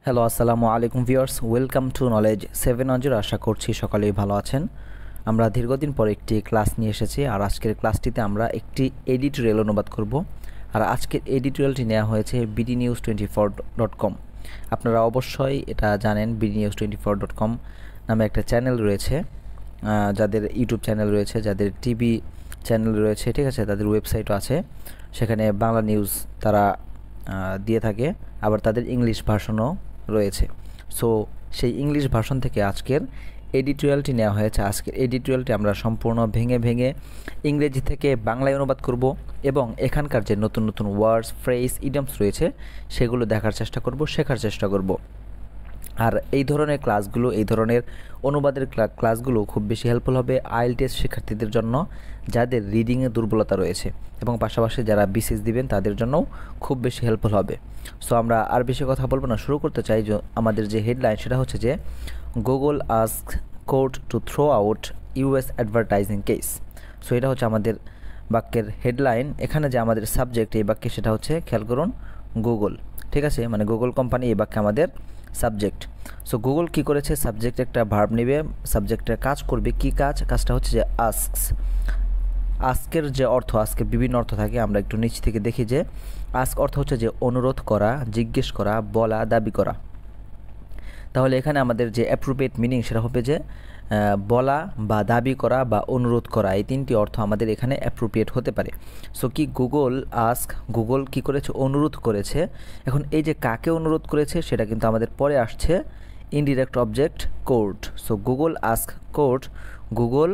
Hello, আসসালামু আলাইকুম viewers, welcome to knowledge 710। আশা করছি সকলেই ভালো আছেন। আমরা দীর্ঘদিন পর একটি ক্লাস নিয়ে এসেছি, আর আজকের ক্লাসটিতে আমরা একটি এডিটোরিয়াল অনুবাদ করব। আর আজকের এডিটোরিয়ালটি নেওয়া হয়েছে bdnews24.com। আপনারা অবশ্যই এটা জানেন, bdnews24.com নামে একটা চ্যানেল রয়েছে, যাদের ইউটিউব চ্যানেল রয়েছে, যাদের টিভি চ্যানেল রয়েছে, ঠিক আছে, তাদের ওয়েবসাইটও আছে। সেখানে বাংলা নিউজ তারা দিয়ে থাকে, আবার তাদের ইংলিশ ভার্সনও রয়েছে। সো সেই ইংলিশ ভার্সন থেকে আজকের এডিটোরিয়ালটি নেওয়া হয়েছে। আজকের এডিটোরিয়ালটি আমরা সম্পূর্ণ ভেঙে ভেঙে ইংরেজি থেকে বাংলায় অনুবাদ করব এবং এখানকার যে নতুন নতুন ওয়ার্ডস, ফ্রেজ, ইডিয়মস রয়েছে সেগুলো দেখার চেষ্টা করব, শেখার চেষ্টা করব। আর এই ধরনের ক্লাসগুলো, এই ধরনের অনুবাদের ক্লাসগুলো খুব বেশি হেল্পফুল হবে আইএলটিএস শিক্ষার্থীদের জন্য, যাদের রিডিংয়ে দুর্বলতা রয়েছে, এবং পাশাপাশি যারা বিসিএস দিবেন তাদের জন্যও খুব বেশি হেল্পফুল হবে। সো আমরা আর বেশি কথা বলবো না, শুরু করতে চাই। যে আমাদের যে হেডলাইন সেটা হচ্ছে যে Google ask court to throw out US advertising case. So এটা হচ্ছে আমাদের বাক্যের হেডলাইন। এখানে যে আমাদের সাবজেক্ট এই বাক্যে সেটা হচ্ছে, খেয়াল করুন, গুগল, ঠিক আছে, মানে গুগল কোম্পানি এই বাক্যে আমাদের সাবজেক্ট। সো গুগল কি করেছে, সাবজেক্ট একটা ভার্ব নেবে, সাবজেক্টের কাজ করবে, কি কাজ, কাজটা হচ্ছে যে আস্কস। আস্কের যে অর্থ, আস্কের বিভিন্ন অর্থ থাকে, আমরা একটু নিচ থেকে দেখি যে আস্ক অর্থ হচ্ছে যে অনুরোধ করা, জিজ্ঞেস করা, বলা, দাবি করা। তাহলে এখানে আমাদের যে অ্যাপ্রোপ্রিয়েট মিনিং সেটা হবে যে বলা বা দাবি করা বা অনুরোধ করা, এই তিনটি অর্থ আমাদের এখানে অ্যাপ্রোপ্রিয়েট হতে পারে। সো কি গুগল আস্ক, গুগল কি করেছে, অনুরোধ করেছে। এখন এই যে কাকে অনুরোধ করেছে সেটা কিন্তু আমাদের পরে আসছে, indirect object court. So Google ask court, Google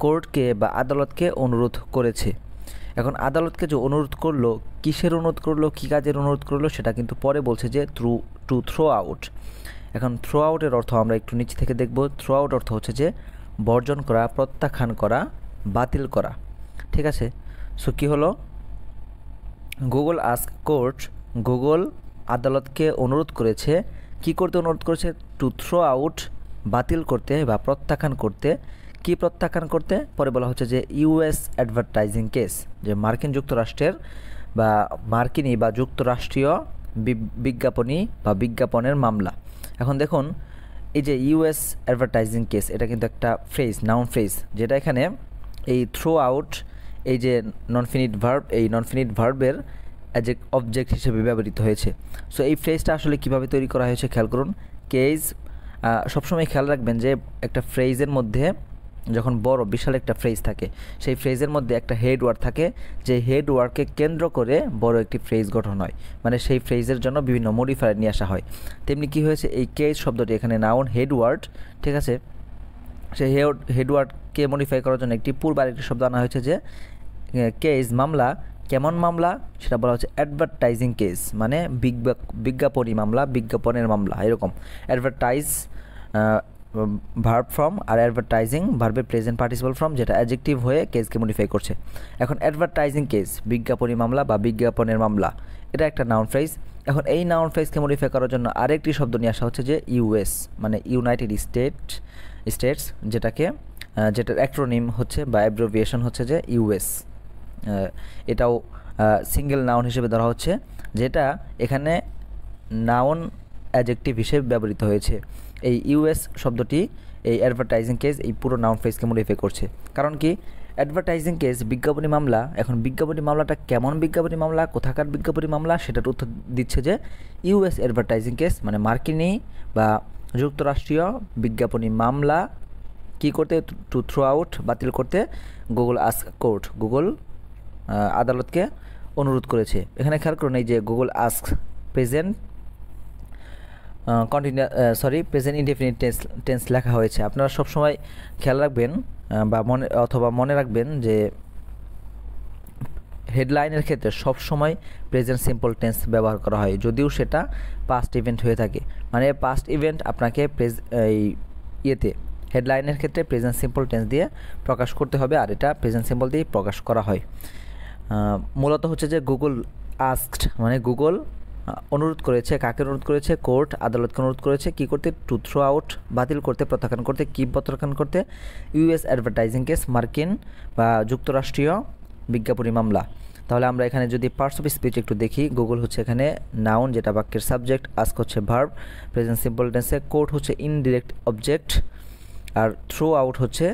কোর্টকে বা আদালতকে অনুরোধ করেছে। এখন আদালতকে যে অনুরোধ করলো, কিসের অনুরোধ করলো, কী কাজের অনুরোধ করলো, সেটা কিন্তু পরে বলছে যে টু থ্রো আউট। এখন থ্রো আউটের অর্থ আমরা একটু নিচ থেকে দেখব। থ্রো আউট অর্থ হচ্ছে যে বর্জন করা, প্রত্যাখ্যান করা, বাতিল করা, ঠিক আছে। সো কী হলো, গুগল আস্ক কোর্ট, গুগল আদালতকে অনুরোধ করেছে, কি করতে অনুরোধ করেছে, টু থ্রো আউট, বাতিল করতে বা প্রত্যাখ্যান করতে। কি প্রত্যাখ্যান করতে, পরে বলা হচ্ছে যে ইউএস অ্যাডভার্টাইজিং কেস, যে মার্কিন যুক্তরাষ্ট্রের বা মার্কিনী বা যুক্তরাষ্ট্রীয় বিজ্ঞাপনী বা বিজ্ঞাপনের মামলা। এখন দেখুন, এই যে ইউএস অ্যাডভার্টাইজিং কেস, এটা কিন্তু একটা ফ্রেজ, নাউন ফ্রেজ, যেটা এখানে এই থ্রো আউট, এই যে নন ফিনিট ভার্ব, এই নন ফিনিট ভার্বের অ্যাজ এ অবজেক্ট হিসেবে ব্যবহৃত হয়েছে। সো এই ফ্রেজটা আসলে কিভাবে তৈরি করা হয়েছে খেয়াল করুন। কেস, সবসময় খেয়াল রাখবেন যে একটা ফ্রেজের মধ্যে যখন বড় বিশাল একটা ফ্রেজ থাকে, সেই ফ্রেজের মধ্যে একটা হেড ওয়ার্ড থাকে, যে হেড ওয়ার্ডকে কেন্দ্র করে বড় একটি ফ্রেজ গঠন হয়, মানে সেই ফ্রেজের জন্য বিভিন্ন মডিফায়ার নিয়ে আসা হয়। তেমনি কি হয়েছে, এই কেস শব্দটি এখানে নাউন হেড ওয়ার্ড, ঠিক আছে, সেই হেড ওয়ার্ডকে মডিফাই করার জন্য একটি পূর্ব আরেকটি শব্দ আনা হয়েছে, যে কেস মামলা। কেমন মামলা, সেটা বলা হচ্ছে অ্যাডভার্টাইজিং কেস, মানে বিজ্ঞাপনী মামলা, বিজ্ঞাপনের মামলা, এরকম। অ্যাডভার্টাইজ ভার্ব ফর্ম, আর অ্যাডভার্টাইজিং ভার্বের প্রেজেন্ট পার্টিসিপল ফর্ম, যেটা অ্যাডজেক্টিভ হয়ে কেসকে মডিফাই করছে। এখন অ্যাডভার্টাইজিং কেস, বিজ্ঞাপনী মামলা বা বিজ্ঞাপনের মামলা, এটা একটা নাউন ফ্রেজ। এখন এই নাউন ফ্রেজকে মডিফাই করার জন্য আরেকটি শব্দ নিয়ে আসা হচ্ছে যে ইউএস, মানে ইউনাইটেড স্টেটস, যেটার অ্যাক্রোনিম হচ্ছে বা অ্যাব্রিভিয়েশন হচ্ছে যে ইউএস। এটাও সিঙ্গেল নাউন হিসেবে ধরা হচ্ছে, যেটা এখানে নাউন অ্যাডজেক্টিভ হিসেবে ব্যবহৃত হয়েছে। এই ইউএস শব্দটি এই অ্যাডভার্টাইজিং কেস, এই পুরো নাউন ফ্রেজকে মডিফাই করছে। কারণ কি, অ্যাডভার্টাইজিং কেস বিজ্ঞাপনী মামলা। এখন বিজ্ঞাপনী মামলাটা কেমন বিজ্ঞাপনী মামলা, কোথাকার বিজ্ঞাপনী মামলা, সেটার উত্তর দিচ্ছে যে ইউএস অ্যাডভার্টাইজিং কেস, মানে মার্কিনী বা যুক্তরাষ্ট্রীয় বিজ্ঞাপনী মামলা। কি করতে, টু থ্রো আউট, বাতিল করতে, গুগল আস্ক কোর্ট, গুগল আদালতকে অনুরোধ করেছে। এখানে খেয়াল করুন, এই যে Google ask present present indefinite tense লেখা হয়েছে। আপনারা সবসময় খেয়াল রাখবেন বা মনে রাখবেন যে হেডলাইনের ক্ষেত্রে সবসময় প্রেজেন্ট সিম্পল টেন্স ব্যবহার করা হয়, যদিও সেটা পাস্ট ইভেন্ট হয়ে থাকে। মানে পাস্ট ইভেন্ট আপনাকে হেডলাইনের ক্ষেত্রে প্রেজেন্ট সিম্পল টেন্স দিয়ে প্রকাশ করতে হবে, আর এটা প্রেজেন্ট সিম্পল দিয়ে প্রকাশ করা হয়। মূলত হচ্ছে যে গুগল আস্কড, মানে গুগল অনুরোধ করেছে, কাকে অনুরোধ করেছে, কোর্ট, আদালতকে অনুরোধ করেছে, কি করতে, টু থ্রো আউট, বাতিল করতে, প্রত্যাখ্যান করতে। কি প্রত্যাখ্যান করতে, ইউএস অ্যাডভার্টাইজিং কেস, মার্কিন বা যুক্তরাষ্ট্রীয় বিজ্ঞাপনী মামলা। তাহলে আমরা এখানে যদি পার্টস অফ স্পিচ একটু দেখি, গুগল হচ্ছে এখানে নাউন যেটা বাক্যের সাবজেক্ট, আস্ক হচ্ছে ভার্ব প্রেজেন্ট সিম্পল টেন্সে, কোর্ট হচ্ছে ইনডিরেক্ট অবজেক্ট, আর থ্রো আউট হচ্ছে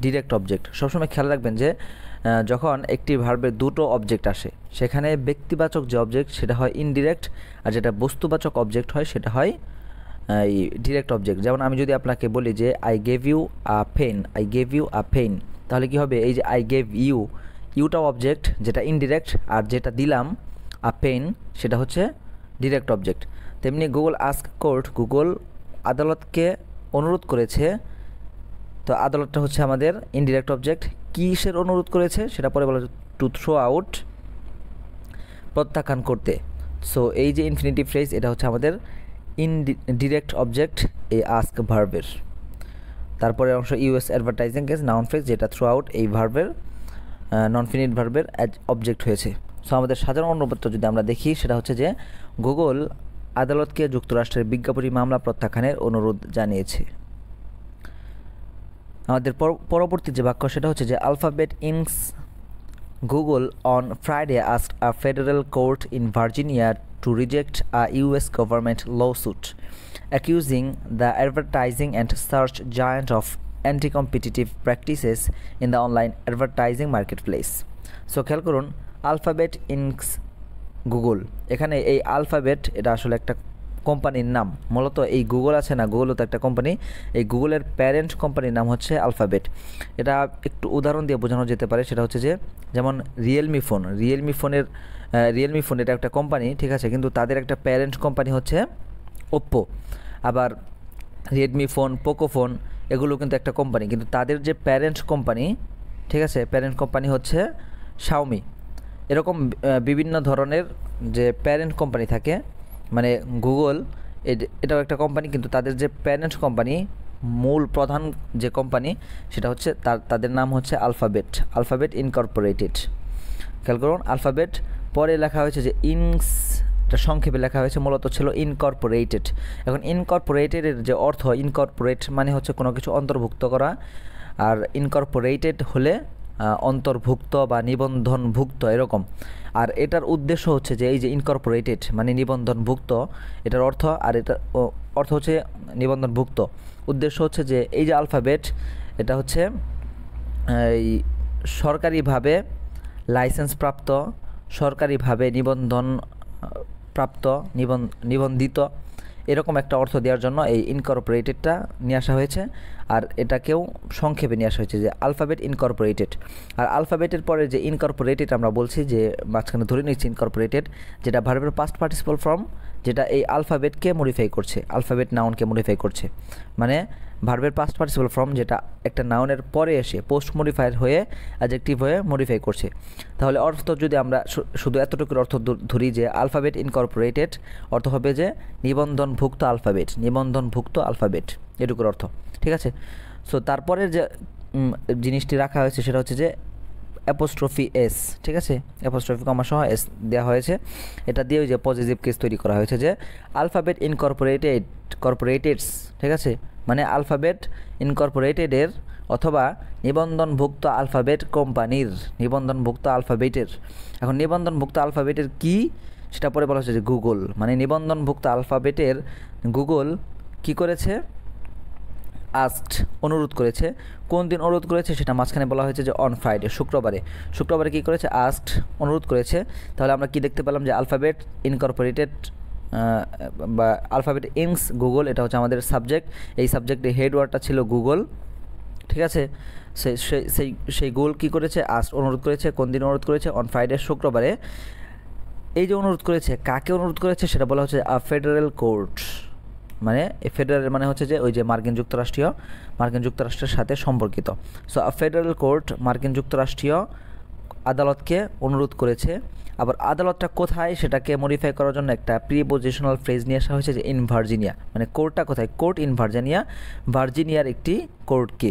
ডিরেক্ট অবজেক্ট। সবসময় খেয়াল রাখবেন যে যখন একটি ভার্বের দুটো অবজেক্ট আসে সেখানে ব্যক্তিবাচক যে অবজেক্ট সেটা হয় ইনডিরেক্ট, আর যেটা বস্তুবাচক অবজেক্ট হয় সেটা হয় এই ডিরেক্ট অবজেক্ট। যেমন আমি যদি আপনাকে বলি যে I gave you a pen, I gave you a pen, তাহলে কি হবে, এই যে আই গেভ ইউ, ইউটা অবজেক্ট যেটা ইনডিরেক্ট, আর যেটা দিলাম আ পেন সেটা হচ্ছে ডিরেক্ট অবজেক্ট। তেমনি গুগল আস্ক কোর্ট, গুগল আদালতকে অনুরোধ করেছে, তো আদালতটা হচ্ছে আমাদের ইনডিরেক্ট অবজেক্ট। কিসের অনুরোধ করেছে সেটা পরে বলা হচ্ছে টু থ্রো আউট, প্রত্যাখ্যান করতে। সো এই যে ইনফিনিটিভ ফ্রেজ এটা হচ্ছে আমাদের ডিরেক্ট অবজেক্ট এই আস্ক ভার্বের। তারপরে অংশ US advertising case noun phrase, যেটা থ্রু আউট এই ভার্বের নন ফিনিট ভার্বের অবজেক্ট হয়েছে। সো আমাদের সাধারণ অনুবাদ যদি আমরা দেখি সেটা হচ্ছে যে গুগল আদালতকে যুক্তরাষ্ট্রের বিজ্ঞাপনী মামলা প্রত্যাখ্যানের অনুরোধ জানিয়েছে। আমাদের পরবর্তী যে বাক্য সেটা হচ্ছে যে alphabet ins Google on Friday asked a federal court in Virginia to reject a US government lawsuit accusing the advertising and search giant of anti-competitive practices in the online advertising marketplace. So খেয়াল করুন, alphabet ইনস Google, এখানে এই alphabet এটা আসলে একটা কোম্পানির নাম। মূলত এই গুগল আছে না, গুগলও তো একটা কোম্পানি, এই গুগলের প্যারেন্ট কোম্পানির নাম হচ্ছে আলফাবেট। এটা একটু উদাহরণ দিয়ে বোঝানো যেতে পারে, সেটা হচ্ছে যে যেমন রিয়েলমি ফোন এটা একটা কোম্পানি, ঠিক আছে, কিন্তু তাদের একটা প্যারেন্ট কোম্পানি হচ্ছে ওপ্পো। আবার রেডমি ফোন, পোকো ফোন এগুলো কিন্তু একটা কোম্পানি, কিন্তু তাদের যে প্যারেন্ট কোম্পানি, ঠিক আছে, প্যারেন্ট কোম্পানি হচ্ছে শাওমি। এরকম বিভিন্ন ধরনের যে প্যারেন্ট কোম্পানি থাকে, মানে গুগল এটাও একটা কোম্পানি, কিন্তু তাদের যে প্যারেন্ট কোম্পানি, মূল প্রধান যে কোম্পানি সেটা হচ্ছে তাদের নাম হচ্ছে আলফাবেট ইনকর্পোরেটেড। খেয়াল করুন, আলফাবেট পরে লেখা হয়েছে যে এটা সংক্ষেপে লেখা হয়েছে, মূলত ছিল ইনকর্পোরেটেড। এখন ইনকর্পোরেটেডের যে অর্থ, ইনকর্পোরেট মানে হচ্ছে কোনো কিছু অন্তর্ভুক্ত করা, আর ইনকর্পোরেটেড হলে অন্তর্ভুক্ত বা নিবন্ধনভুক্ত এরকম। আর এটার উদ্দেশ্য হচ্ছে যে এই যে ইনকর্পোরেটেড মানে নিবন্ধনভুক্ত, এটার অর্থ, আর এটার অর্থ হচ্ছে নিবন্ধনভুক্ত। উদ্দেশ্য হচ্ছে যে এই যে আলফাবেট এটা হচ্ছে এই সরকারিভাবে লাইসেন্সপ্রাপ্ত, সরকারিভাবে নিবন্ধিত এরকম একটা অর্থ দেওয়ার জন্য এই ইনকর্পোরেটেডটা নিয়ে আসা হয়েছে। আর এটাকেও সংক্ষেপে নিয়ে আসা হয়েছে যে আলফাবেট ইনকর্পোরেটেড। আর আলফাবেটের পরে যে ইনকর্পোরেটেড আমরা বলছি যে মাঝখানে ধরে নিচ্ছি ইনকর্পোরেটেড, যেটা ভার্বের পাস্ট পার্টিসিপল ফর্ম, যেটা এই আলফাবেটকে মডিফাই করছে, আলফাবেট নাউনকে মডিফাই করছে। মানে ভার্বের পাস্ট পার্টিসিপল ফর্ম যেটা একটা নাউনের পরে এসে পোস্ট মডিফায়ার হয়ে অ্যাডজেক্টিভ হয়ে মডিফাই করছে। তাহলে অর্থ যদি আমরা শুধু এতটুকুর অর্থ ধরি যে আলফাবেট ইনকর্পোরেটেড, অর্থ হবে যে নিবন্ধনভুক্ত আলফাবেট, এটুকুর অর্থ, ঠিক আছে। সো তারপরের যে জিনিসটি রাখা হয়েছে সেটা হচ্ছে যে অ্যাপোস্ট্রফি এস, ঠিক আছে, অ্যাপোস্ট্রফি কমা সহ এস দেওয়া হয়েছে। এটা দিয়ে ওই যে পজিটিভ কেস তৈরি করা হয়েছে যে আলফাবেট কর্পোরেটেডস, ঠিক আছে, মানে আলফাবেট ইনকর্পোরেটেডের অথবা নিবন্ধনভুক্ত আলফাবেট কোম্পানির, নিবন্ধনভুক্ত আলফাবেটের। এখন নিবন্ধনভুক্ত আলফাবেটের কি সেটা পরে বলা হচ্ছে যে গুগল, মানে নিবন্ধনভুক্ত আলফাবেটের গুগল কি করেছে, আস্কড অনুরোধ করেছে। কোন দিন অনুরোধ করেছে সেটা মাঝখানে বলা হয়েছে যে অন ফ্রাইডে, শুক্রবারে কী করেছে, আস্কড অনুরোধ করেছে। তাহলে আমরা কি দেখতে পেলাম যে আলফাবেট ইনকর্পোরেটেড বা আলফাবেট ইনস গুগল, এটা হচ্ছে আমাদের সাবজেক্ট। এই সাবজেক্টের হেড ওয়ার্ডটা ছিল গুগল, ঠিক আছে। সেই গুগল কী করেছে, অনুরোধ করেছে। কোন দিন অনুরোধ করেছে, অন ফ্রাইডে, শুক্রবারে। এই যে অনুরোধ করেছে, কাকে অনুরোধ করেছে সেটা বলা হচ্ছে আ ফেডারেল কোর্ট, মানে ফেডারেল মানে হচ্ছে যে ওই যে মার্কিন যুক্তরাষ্ট্রের সাথে সম্পর্কিত। সো আ ফেডারেল কোর্ট মার্কিন যুক্তরাষ্ট্রীয় আদালতকে অনুরোধ করেছে। আবার আদালতটা কোথায় সেটাকে মডিফাই করার জন্য একটা প্রিপোজিশনাল ফ্রেজ নিয়ে আসা হয়েছে যে ইন ভার্জিনিয়া, মানে কোর্টটা কোথায়, কোর্ট ইন ভার্জিনিয়ার একটি কোর্টকে।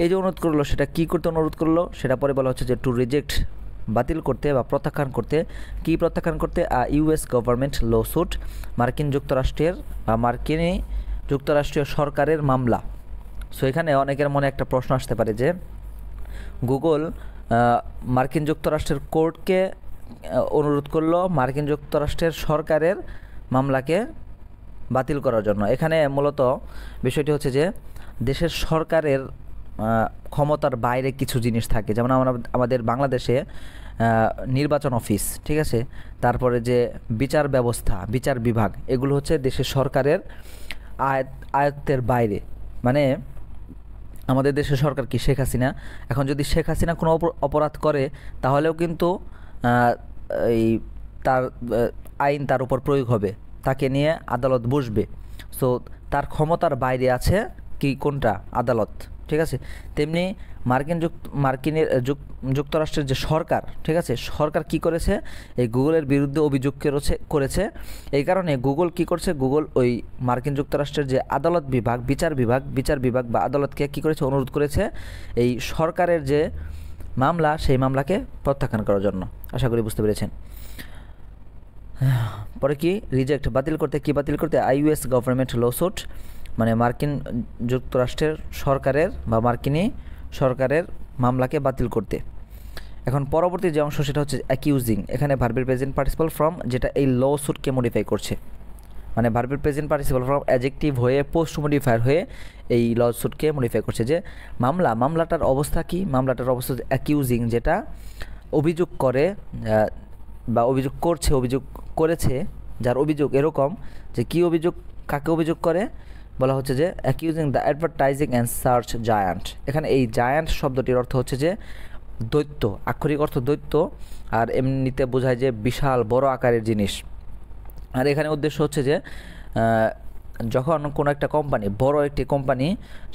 এই যে অনুরোধ করলো সেটা কি করতে অনুরোধ করলো সেটা পরে বলা হচ্ছে যে টু রিজেক্ট, বাতিল করতে বা প্রত্যাখ্যান করতে। কি প্রত্যাখ্যান করতে, ইউএস গভর্নমেন্ট লসুট, মার্কিন যুক্তরাষ্ট্রীয় সরকারের মামলা। সো এখানে অনেকের মনে একটা প্রশ্ন আসতে পারে যে গুগল মার্কিন যুক্তরাষ্ট্রের কোর্টকে অনুরোধ করলো মার্কিন যুক্তরাষ্ট্রের সরকারের মামলাকে বাতিল করার জন্য। এখানে মূলত বিষয়টি হচ্ছে যে দেশের সরকারের ক্ষমতার বাইরে কিছু জিনিস থাকে, যেমন আমাদের বাংলাদেশে নির্বাচন অফিস, ঠিক আছে, তারপরে যে বিচার ব্যবস্থা, বিচার বিভাগ, এগুলো হচ্ছে দেশের সরকারের আয়ত্তের বাইরে। মানে আমাদের দেশের সরকার কি শেখ হাসিনা, এখন যদি শেখ হাসিনা কোনো অপরাধ করে তাহলেও কিন্তু এই তার আইন তার উপর প্রয়োগ হবে, তাকে নিয়ে আদালত বসবে। সো তার ক্ষমতার বাইরে আছে কি কোনটা, আদালত, ঠিক আছে। তেমনি যুক্তরাষ্ট্রের যে সরকার, ঠিক আছে, সরকার কি করেছে, এই গুগলের বিরুদ্ধে অভিযোগ করেছে। এই কারণে গুগল কি করছে, গুগল ওই মার্কিন যুক্তরাষ্ট্রের যে আদালত বিভাগ, বিচার বিভাগ বা আদালতকে কি করেছে, অনুরোধ করেছে এই সরকারের যে মামলা, সেই মামলাকে প্রত্যাখ্যান করার জন্য। আশা করি বুঝতে পেরেছেন। পরে কি রিজেক্ট, বাতিল করতে আইইউএস গভর্নমেন্ট লসুট, মানে মার্কিন যুক্তরাষ্ট্রের সরকারের বা মার্কিনী সরকারের মামলাকে বাতিল করতে। এখন পরবর্তী যে অংশ সেটা হচ্ছে অ্যাকিউজিং। এখানে ভার্বের প্রেজেন্ট পার্টিসিপল ফর্ম, যেটা এই লসুটকে মডিফাই করছে, মানে ভার্বের প্রেজেন্ট পার্টিসিপল ফর্ম অ্যাডজেক্টিভ হয়ে পোস্ট মডিফায়ার হয়ে এই লসুটকে মডিফাই করছে। যে মামলাটার অবস্থা কি, মামলাটার অবস্থা অ্যাকিউজিং, যেটা অভিযোগ করে বা অভিযোগ করেছে, যার অভিযোগ এরকম যে কি অভিযোগ, কাকে অভিযোগ করে, বলা হচ্ছে যে accusing the advertising and search giant. এখানে এই জায়ান্ট শব্দটির অর্থ হচ্ছে যে দৈত্য, আক্ষরিক অর্থ দৈত্য, আর এমনিতে বোঝায় যে বিশাল বড় আকারের জিনিস। আর এখানে উদ্দেশ্য হচ্ছে যে যখন কোনো একটা কোম্পানি, বড় একটি কোম্পানি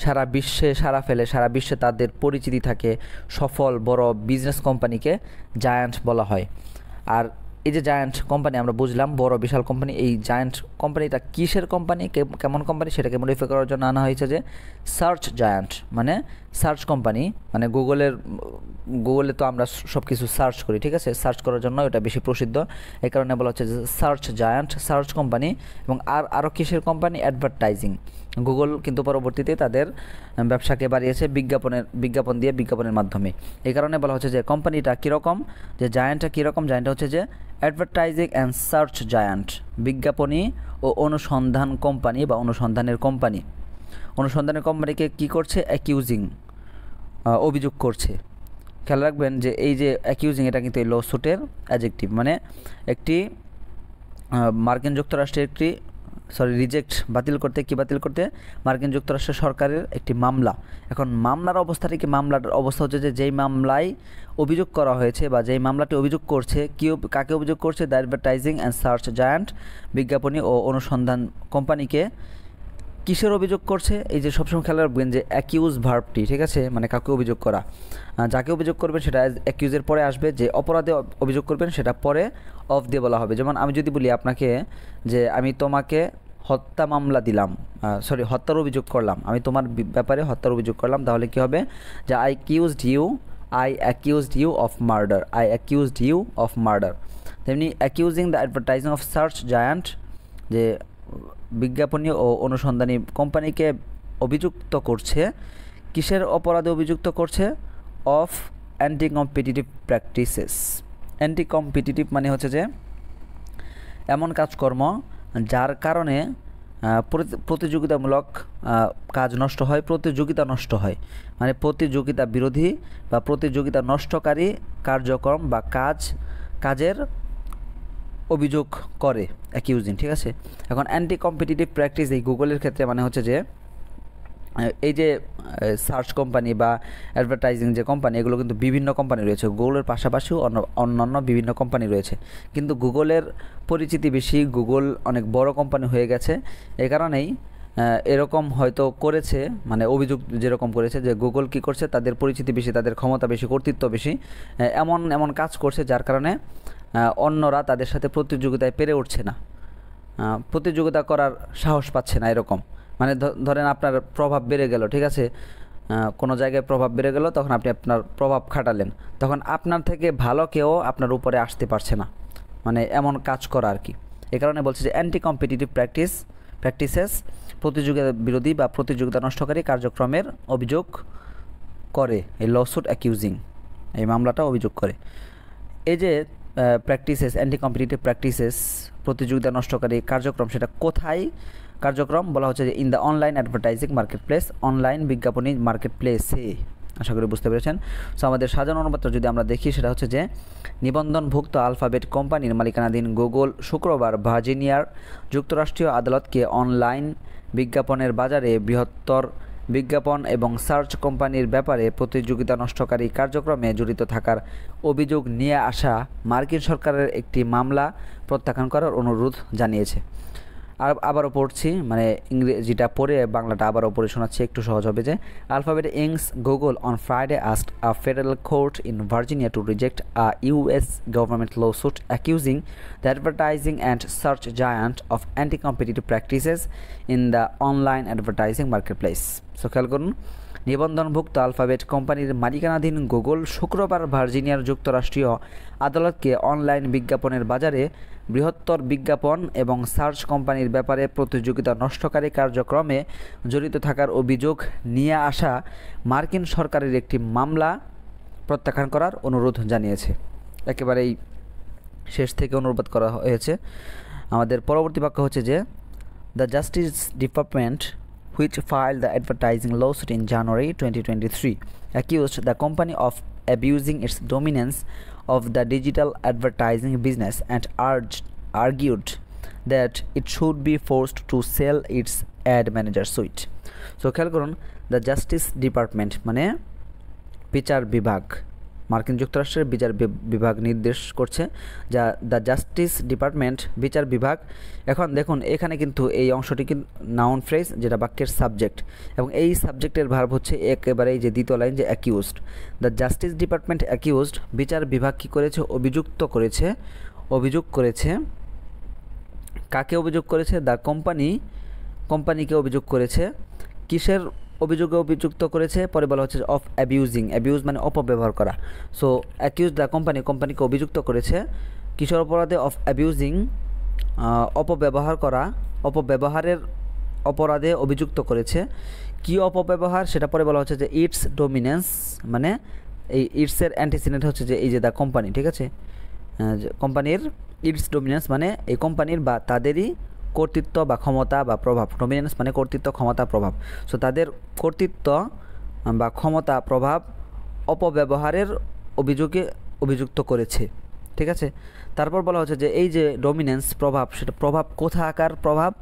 সারা বিশ্বে তাদের পরিচিতি থাকে, সফল বড় বিজনেস কোম্পানিকে জায়ান্ট বলা হয়। আর এই যে জায়ান্ট কোম্পানি আমরা বুঝলাম, বড় বিশাল কোম্পানি, এই জায়ান্ট কোম্পানিটা কিসের কোম্পানি, কেমন কোম্পানি, সেটাকে মডিফাই করার জন্য আনা হয়েছে যে সার্চ জায়ান্ট, মানে সার্চ কোম্পানি। মানে গুগলে তো আমরা সব কিছু সার্চ করি, ঠিক আছে, সার্চ করার জন্য এটা বেশি প্রসিদ্ধ, এই কারণে বলা হচ্ছে যে সার্চ জায়ান্ট, সার্চ কোম্পানি। এবং আরও কিসের কোম্পানি, অ্যাডভার্টাইজিং। গুগল কিন্তু পরবর্তীতে তাদের ব্যবসাকে বাড়িয়েছে বিজ্ঞাপনের মাধ্যমে। এই কারণে বলা হচ্ছে যে কোম্পানিটা কীরকম, যে জায়ান্টটা কীরকম, জায়ান্টটা হচ্ছে যে অ্যাডভার্টাইজিং অ্যান্ড সার্চ জায়ান্ট, বিজ্ঞাপনী ও অনুসন্ধান কোম্পানি বা অনুসন্ধানের কোম্পানিকে কী করছে, অ্যাকিউজিং, অভিযোগ করছে। খেয়াল রাখবেন যে এই যে অ্যাকিউজিং, এটা কিন্তু এই লসুটের অ্যাডজেক্টিভ, মানে একটি মার্কিন যুক্তরাষ্ট্রের বাতিল করতে মার্কিন যুক্তরাষ্ট্রের সরকারের একটি মামলা। এখন মামলার অবস্থা হচ্ছে যে যেই মামলায় অভিযোগ করা হয়েছে বা যেই মামলাটি অভিযোগ করছে, কাকে অভিযোগ করছে, the advertising and search giant, বিজ্ঞাপনী ও অনুসন্ধান কোম্পানিকে কিসের অভিযোগ করছে। এই যে সবসময় খেয়াল রাখবেন যে অ্যাকিউজ ভার্বটি, ঠিক আছে, মানে কাকে অভিযোগ করা, যাকে অভিযোগ করবেন সেটা অ্যাকিউজের পরে আসবে, যে অপরাধে অভিযোগ করবেন সেটা পরে অফ দিয়ে বলা হবে। যেমন আমি যদি বলি আপনাকে যে আমি তোমাকে হত্যার অভিযোগ করলাম, আমি তোমার ব্যাপারে হত্যার অভিযোগ করলাম, তাহলে কি হবে, যে I accused you of murder. তেমনি accusing the advertising of search giant, যে বিজ্ঞাপনী ও অনুসন্ধানী কোম্পানিকে অভিযুক্ত করছে, কিসের অপরাধে অভিযুক্ত করছে, of anti competitive practices. Anti competitive মানে হচ্ছে যে এমন কাজকর্ম যার কারণে প্রতিযোগিতামূলক কাজ নষ্ট হয়, প্রতিযোগিতা নষ্ট হয়, মানে প্রতিযোগিতা বিরোধী বা প্রতিযোগিতা নষ্টকারী কার্যক্রম বা কাজের অভিযোগ করে অ্যাকিউজিং, ঠিক আছে। এখন অ্যান্টি কম্পিটিটিভ প্র্যাকটিস এই গুগলের ক্ষেত্রে মানে হচ্ছে যে এই যে সার্চ কোম্পানি বা অ্যাডভার্টাইজিং যে কোম্পানি, এগুলো কিন্তু বিভিন্ন কোম্পানি রয়েছে, গুগলের পাশাপাশিও অন্যান্য বিভিন্ন কোম্পানি রয়েছে, কিন্তু গুগলের পরিচিতি বেশি, গুগল অনেক বড় কোম্পানি হয়ে গেছে। এই কারণেই এরকম হয়তো করেছে, মানে অভিযোগ যেরকম করেছে যে গুগল কি করছে, তাদের পরিচিতি বেশি, তাদের ক্ষমতা বেশি, কর্তৃত্ব বেশি, এমন কাজ করছে যার কারণে অন্যরা তাদের সাথে প্রতিযোগিতায় পেরে উঠছে না, প্রতিযোগিতা করার সাহস পাচ্ছে না, এরকম। মানে ধরেন আপনার প্রভাব বেড়ে গেল, ঠিক আছে, কোনো জায়গায় প্রভাব বেড়ে গেল, তখন আপনি আপনার প্রভাব খাটালেন, তখন আপনার থেকে ভালো কেউ আপনার উপরে আসতে পারছে না, মানে এমন কাজ করা আর কি। এই কারণে বলছে যে অ্যান্টি কম্পিটিটিভ প্র্যাকটিসেস, প্রতিযোগিতা বিরোধী বা প্রতিযোগিতা নষ্টকারী কার্যক্রমের অভিযোগ করে এই লসুট অ্যাকিউজিং। এই মামলাটা অভিযোগ করে। এই যে প্র্যাকটিসেস, অ্যান্টি কম্পিটিটিভ প্র্যাকটিসেস, প্রতিযোগিতা নষ্টকারী কার্যক্রম, সেটা কোথায় কার্যক্রম বলা হচ্ছে যে in the online advertising marketplace, online বিজ্ঞাপনী মার্কেট প্লেসে। আশা করি বুঝতে পেরেছেন। সো আমাদের সাজানো অনুপাতটা যদি আমরা দেখি, সেটা হচ্ছে যে নিবন্ধনভুক্ত আলফাবেট কোম্পানির মালিকানাধীন গুগল শুক্রবার ভার্জিনিয়ার যুক্তরাষ্ট্রীয় আদালতকে অনলাইন বিজ্ঞাপনের বাজারে বৃহত্তর বিজ্ঞাপন এবং সার্চ কোম্পানির ব্যাপারে প্রতিযোগিতা নষ্টকারী কার্যক্রমে জড়িত থাকার অভিযোগ নিয়ে আসা মার্কিন সরকারের একটি মামলা প্রত্যাখ্যান করার অনুরোধ জানিয়েছে। আর আবারও পড়ছি, মানে ইংরেজিটা পড়ে বাংলাটা আবারও পড়ে শোনাচ্ছি, একটু সহজ হবে। যে Alphabet Inc's Google on Friday asked a federal court in Virginia to reject a US government lawsuit accusing the advertising and search giant of anti-competitive practices in the online advertising marketplace. So খেয়াল করুন, নিবন্ধনভুক্ত alphabet কোম্পানির মালিকানাধীন Google শুক্রবার ভার্জিনিয়ার যুক্তরাষ্ট্রীয় আদালতকে online বিজ্ঞাপনের বাজারে বৃহত্তর বিজ্ঞাপন এবং সার্চ কোম্পানির ব্যাপারে প্রতিযোগিতা নষ্টকারী কার্যক্রমে জড়িত থাকার অভিযোগ নিয়ে আসা মার্কিন সরকারের একটি মামলা প্রত্যাখ্যান করার অনুরোধ জানিয়েছে। একেবারেই শেষ থেকে অনুবাদ করা হয়েছে। আমাদের পরবর্তী বাক্য হচ্ছে যে the justice department which filed the advertising lawsuit in January 2023 accused the company of abusing its dominance of the digital advertising business and argued that it should be forced to sell its ad manager suite. So খেয়াল করুন, the justice department মানে বিচার বিভাগ, মার্কিন যুক্তরাষ্ট্রের বিচার বিভাগ নির্দেশ করছে, যা দ্য জাস্টিস ডিপার্টমেন্ট বিচার বিভাগ। এখন দেখুন এখানে কিন্তু এই অংশটি কিন্তু নাউন ফ্রেজ, যেটা বাক্যের সাবজেক্ট, এবং এই সাবজেক্টের ভার্ব হচ্ছে একেবারে এই যে দ্বিতীয় লাইন যে accused. The justice department accused, বিচার বিভাগ কী করেছে? অভিযোগ করেছে। কাকে অভিযোগ করেছে? দ্য কোম্পানিকে অভিযোগ করেছে। কিসের অভিযোগে অভিযুক্ত করেছে? পরে বলা হচ্ছে অফ অ্যাবিউজিং, অ্যাবিউজ মানে অপব্যবহার করা। সো অ্যাকিউজ দ্য কোম্পানিকে অভিযুক্ত করেছে কিসের অপরাধে? অফ অ্যাবিউজিং, অপব্যবহার করা, অপব্যবহারের অপরাধে অভিযুক্ত করেছে। কি অপব্যবহার সেটা পরে বলা হচ্ছে যে ইটস ডোমিনেন্স, মানে এই ইটসের অ্যান্টিসিডেন্ট হচ্ছে যে এই যে দ্য কোম্পানি, ঠিক আছে, কোম্পানির ইটস ডোমিনেন্স মানে এই কোম্পানির বা তাদেরই কর্তৃত্ব বা ক্ষমতা বা প্রভাব। ডোমিনেন্স মানে কর্তৃত্ব, ক্ষমতা, প্রভাব। সো তাদের কর্তৃত্ব বা ক্ষমতা, প্রভাব অপব্যবহারের অভিযোগে অভিযুক্ত করেছে, ঠিক আছে। তারপর বলা হচ্ছে যে এই যে ডোমিনেন্স, প্রভাব, সেটা প্রভাব কোথাকার প্রভাব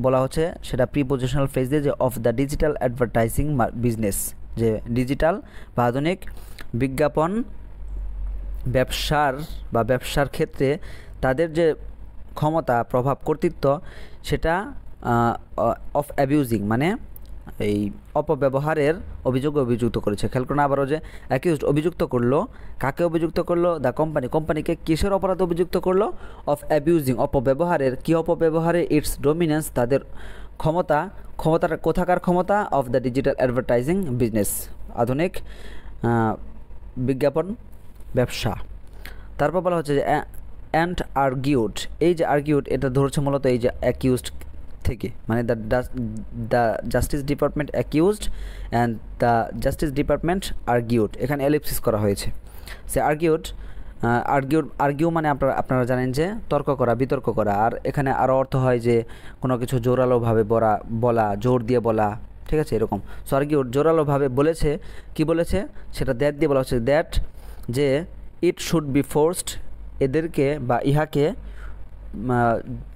বলা হচ্ছে, সেটা প্রিপোজিশনাল ফ্রেজ দিয়ে যে of the digital advertising business, যে ডিজিটাল বা আধুনিক বিজ্ঞাপন ব্যবসার ক্ষেত্রে তাদের যে ক্ষমতা, প্রভাব, কর্তৃত্ব, সেটা অফ অ্যাবিউজিং মানে এই অপব্যবহারের অভিযোগে অভিযুক্ত করেছে। খেয়াল করুন আবারও যে অ্যাকিউজড অভিযুক্ত করলো, কাকে অভিযুক্ত করলো? দ্য কোম্পানিকে কিসের অপরাধে অভিযুক্ত করলো? অফ অ্যাবিউজিং, অপব্যবহারের। কি অপব্যবহারে? ইটস ডোমিনেন্স, তাদের ক্ষমতাটা কোথাকার ক্ষমতা? Of the digital advertising business, আধুনিক বিজ্ঞাপন ব্যবসা। তারপর বলা হচ্ছে যে অ্যান্ড আর্গিউড, এই যে আর্গিউড এটা ধরছে মূলত এই যে অ্যাকিউজড থেকে, মানে the justice department accused and the justice department argued, এখানে এলিপসিস করা হয়েছে। সে আর্গিউ মানে আপনারা জানেন যে তর্ক করা, বিতর্ক করা। আর এখানে আরও অর্থ হয় যে কোনো কিছু জোরালোভাবে বলা, জোর দিয়ে বলা, ঠিক আছে, এরকম। সো আর্গিউড জোরালোভাবে বলেছে। কি বলেছে? সেটা দ্যাট দিয়ে বলা হচ্ছে, দ্যাট যে ইট শুড বি ফোর্সড, এদেরকে বা ইহাকে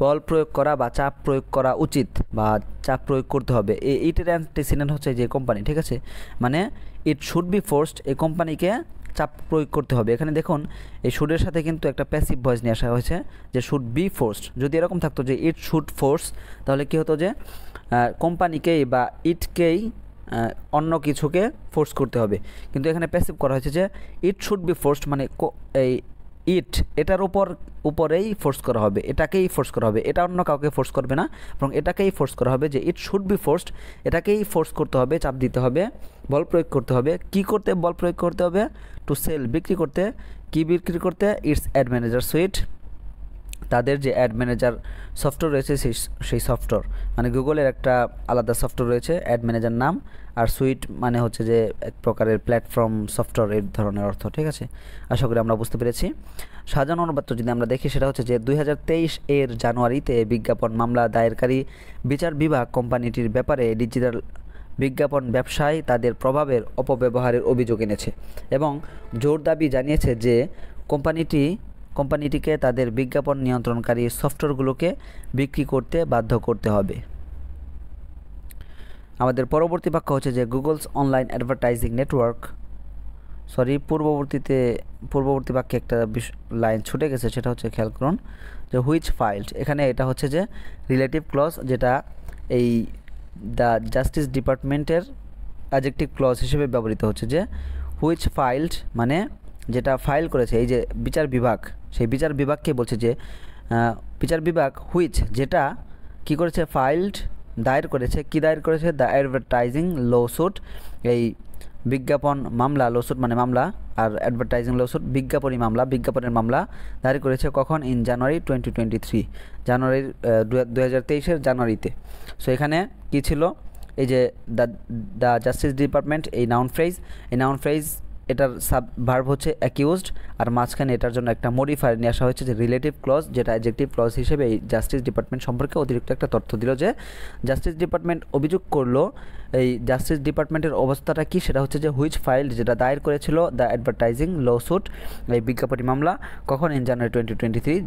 বল প্রয়োগ করা বা চাপ প্রয়োগ করা উচিত বা চাপ প্রয়োগ করতে হবে। ইটের অ্যান্টিসিডেন্ট হচ্ছে যে কোম্পানি, ঠিক আছে, মানে ইট শুড বি ফোর্সড, এই কোম্পানিকে চাপ প্রয়োগ করতে হবে। এখানে দেখুন এই শুডের সাথে কিন্তু একটা প্যাসিভ ভয়েস নিয়ে আসা হয়েছে যে শুড বি ফোর্সড। যদি এরকম থাকতো যে ইট শুড ফোর্স, তাহলে কী হতো যে কোম্পানিকেই বা ইটকেই অন্য কিছুকে ফোর্স করতে হবে। কিন্তু এখানে প্যাসিভ করা হয়েছে যে ইট শুড বি ফোর্সড, মানে এই এটার উপরেই ফোর্স করা হবে, এটাকেই ফোর্স করা হবে, এটা অন্য কাউকে ফোর্স করবে না, এবং এটাকেই ফোর্স করা হবে। যে ইট শুড বি ফোর্সড, এটাকেই ফোর্স করতে হবে, চাপ দিতে হবে, বল প্রয়োগ করতে হবে। কি করতে বল প্রয়োগ করতে হবে? টু সেল, বিক্রি করতে। কি বিক্রি করতে? ইটস অ্যাড ম্যানেজার সুইট, তাদের যে অ্যাড ম্যানেজার সফটওয়্যার রয়েছে সেই সফটওয়্যার, মানে গুগলের একটা আলাদা সফটওয়্যার রয়েছে অ্যাড ম্যানেজার নাম, আর সুইট মানে হচ্ছে যে এক প্রকারের প্ল্যাটফর্ম সফটওয়্যার এর ধরনের অর্থ। ঠিক আছে, আশা করি আমরা বুঝতে পেরেছি। সাজানো অনুবাদটা যদি আমরা দেখি সেটা হচ্ছে যে 2023 এর জানুয়ারিতে বিজ্ঞাপন মামলা দায়েরকারী বিচার বিভাগ কোম্পানিটির ব্যাপারে ডিজিটাল বিজ্ঞাপন ব্যবসায় তাদের প্রভাবের অপব্যবহারের অভিযোগ এনেছে এবং জোর দাবি জানিয়েছে যে কোম্পানিটিকে তাদের বিজ্ঞাপন নিয়ন্ত্রণকারী সফটওয়্যারগুলোকে বিক্রি করতে বাধ্য করতে হবে। আমাদের পরবর্তী বাক্য হচ্ছে যে গুগলস অনলাইন অ্যাডভার্টাইজিং নেটওয়ার্ক, পূর্ববর্তী বাক্যে একটা লাইন ছুটে গেছে, সেটা হচ্ছে খেয়াল করুন যে হুইচ ফাইল্ড, এখানে এটা হচ্ছে যে রিলেটিভ ক্লজ, যেটা এই দ্য জাস্টিস ডিপার্টমেন্টের অ্যাডজেক্টিভ ক্লজ হিসেবে ব্যবহৃত হচ্ছে। যে হুইচ ফাইল্ড মানে যেটা ফাইল করেছে এই যে বিচার বিভাগ, সেই বিচার বিভাগকে বলছে যে বিচার বিভাগ হুইচ যেটা কি করেছে, ফাইল্ড দায়ের করেছে, কি দায়ের করেছে, দ্য অ্যাডভার্টাইজিং লসুট, এই বিজ্ঞাপন মামলা, লসুট মানে মামলা, আর অ্যাডভার্টাইজিং লসুট বিজ্ঞাপনী মামলা, বিজ্ঞাপনের মামলা দায়ের করেছে কখন, ইন জানুয়ারি 2023, জানুয়ারির 2023-এর জানুয়ারিতে। সো এখানে কি ছিল, এই যে দ্য জাস্টিস ডিপার্টমেন্ট, এই নাউন ফ্রেজ, এটার ভার্ব হচ্ছে অ্যাকিউজড, আর মাঝখানে এটার জন্য একটা মডিফায়ার নিয়ে আসা হয়েছে যে রিলেটিভ ক্লজ, যেটা অ্যাডজেক্টিভ ক্লজ হিসেবে এই জাস্টিস ডিপার্টমেন্ট সম্পর্কে অতিরিক্ত একটা তথ্য দিল। যে জাস্টিস ডিপার্টমেন্ট অভিযোগ করলো, এই জাস্টিস ডিপার্টমেন্টের অবস্থাটা কি, সেটা হচ্ছে যে হুইচ ফাইল যেটা দায়ের করেছিল দ্য অ্যাডভার্টাইজিং লসুট, এই বিজ্ঞাপনী মামলা কখন, ইন জানুয়ারি 2023,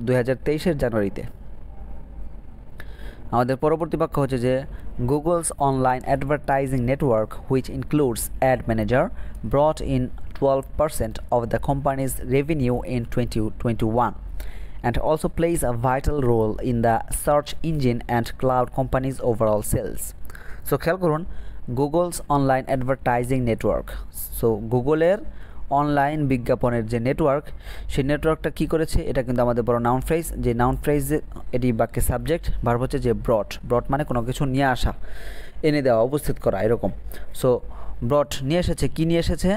2023-এর জানুয়ারিতে। আমাদের পরবর্তী বাক্য হচ্ছে যে Google's online advertising network which includes add manager ব্রট in 12% of the company's revenue in 2021 and also plays a vital role in the search engine and cloud companies' overall sales. So খেয়াল করুন Google's online advertising network, so গুগলের online বিজ্ঞাপনের যে network, সেই নেটওয়ার্কটা কী করেছে, এটা কিন্তু আমাদের বড় নাউন ফ্রেজ, যে নাউন ফ্রেজ এটি বাক্যের সাবজেক্ট, ভার্ব হচ্ছে যে ব্রট মানে কোনো কিছু নিয়ে আসা, এনে দেওয়া, উপস্থিত করা, এরকম। সো ব্রট নিয়ে এসেছে, কি নিয়ে এসেছে,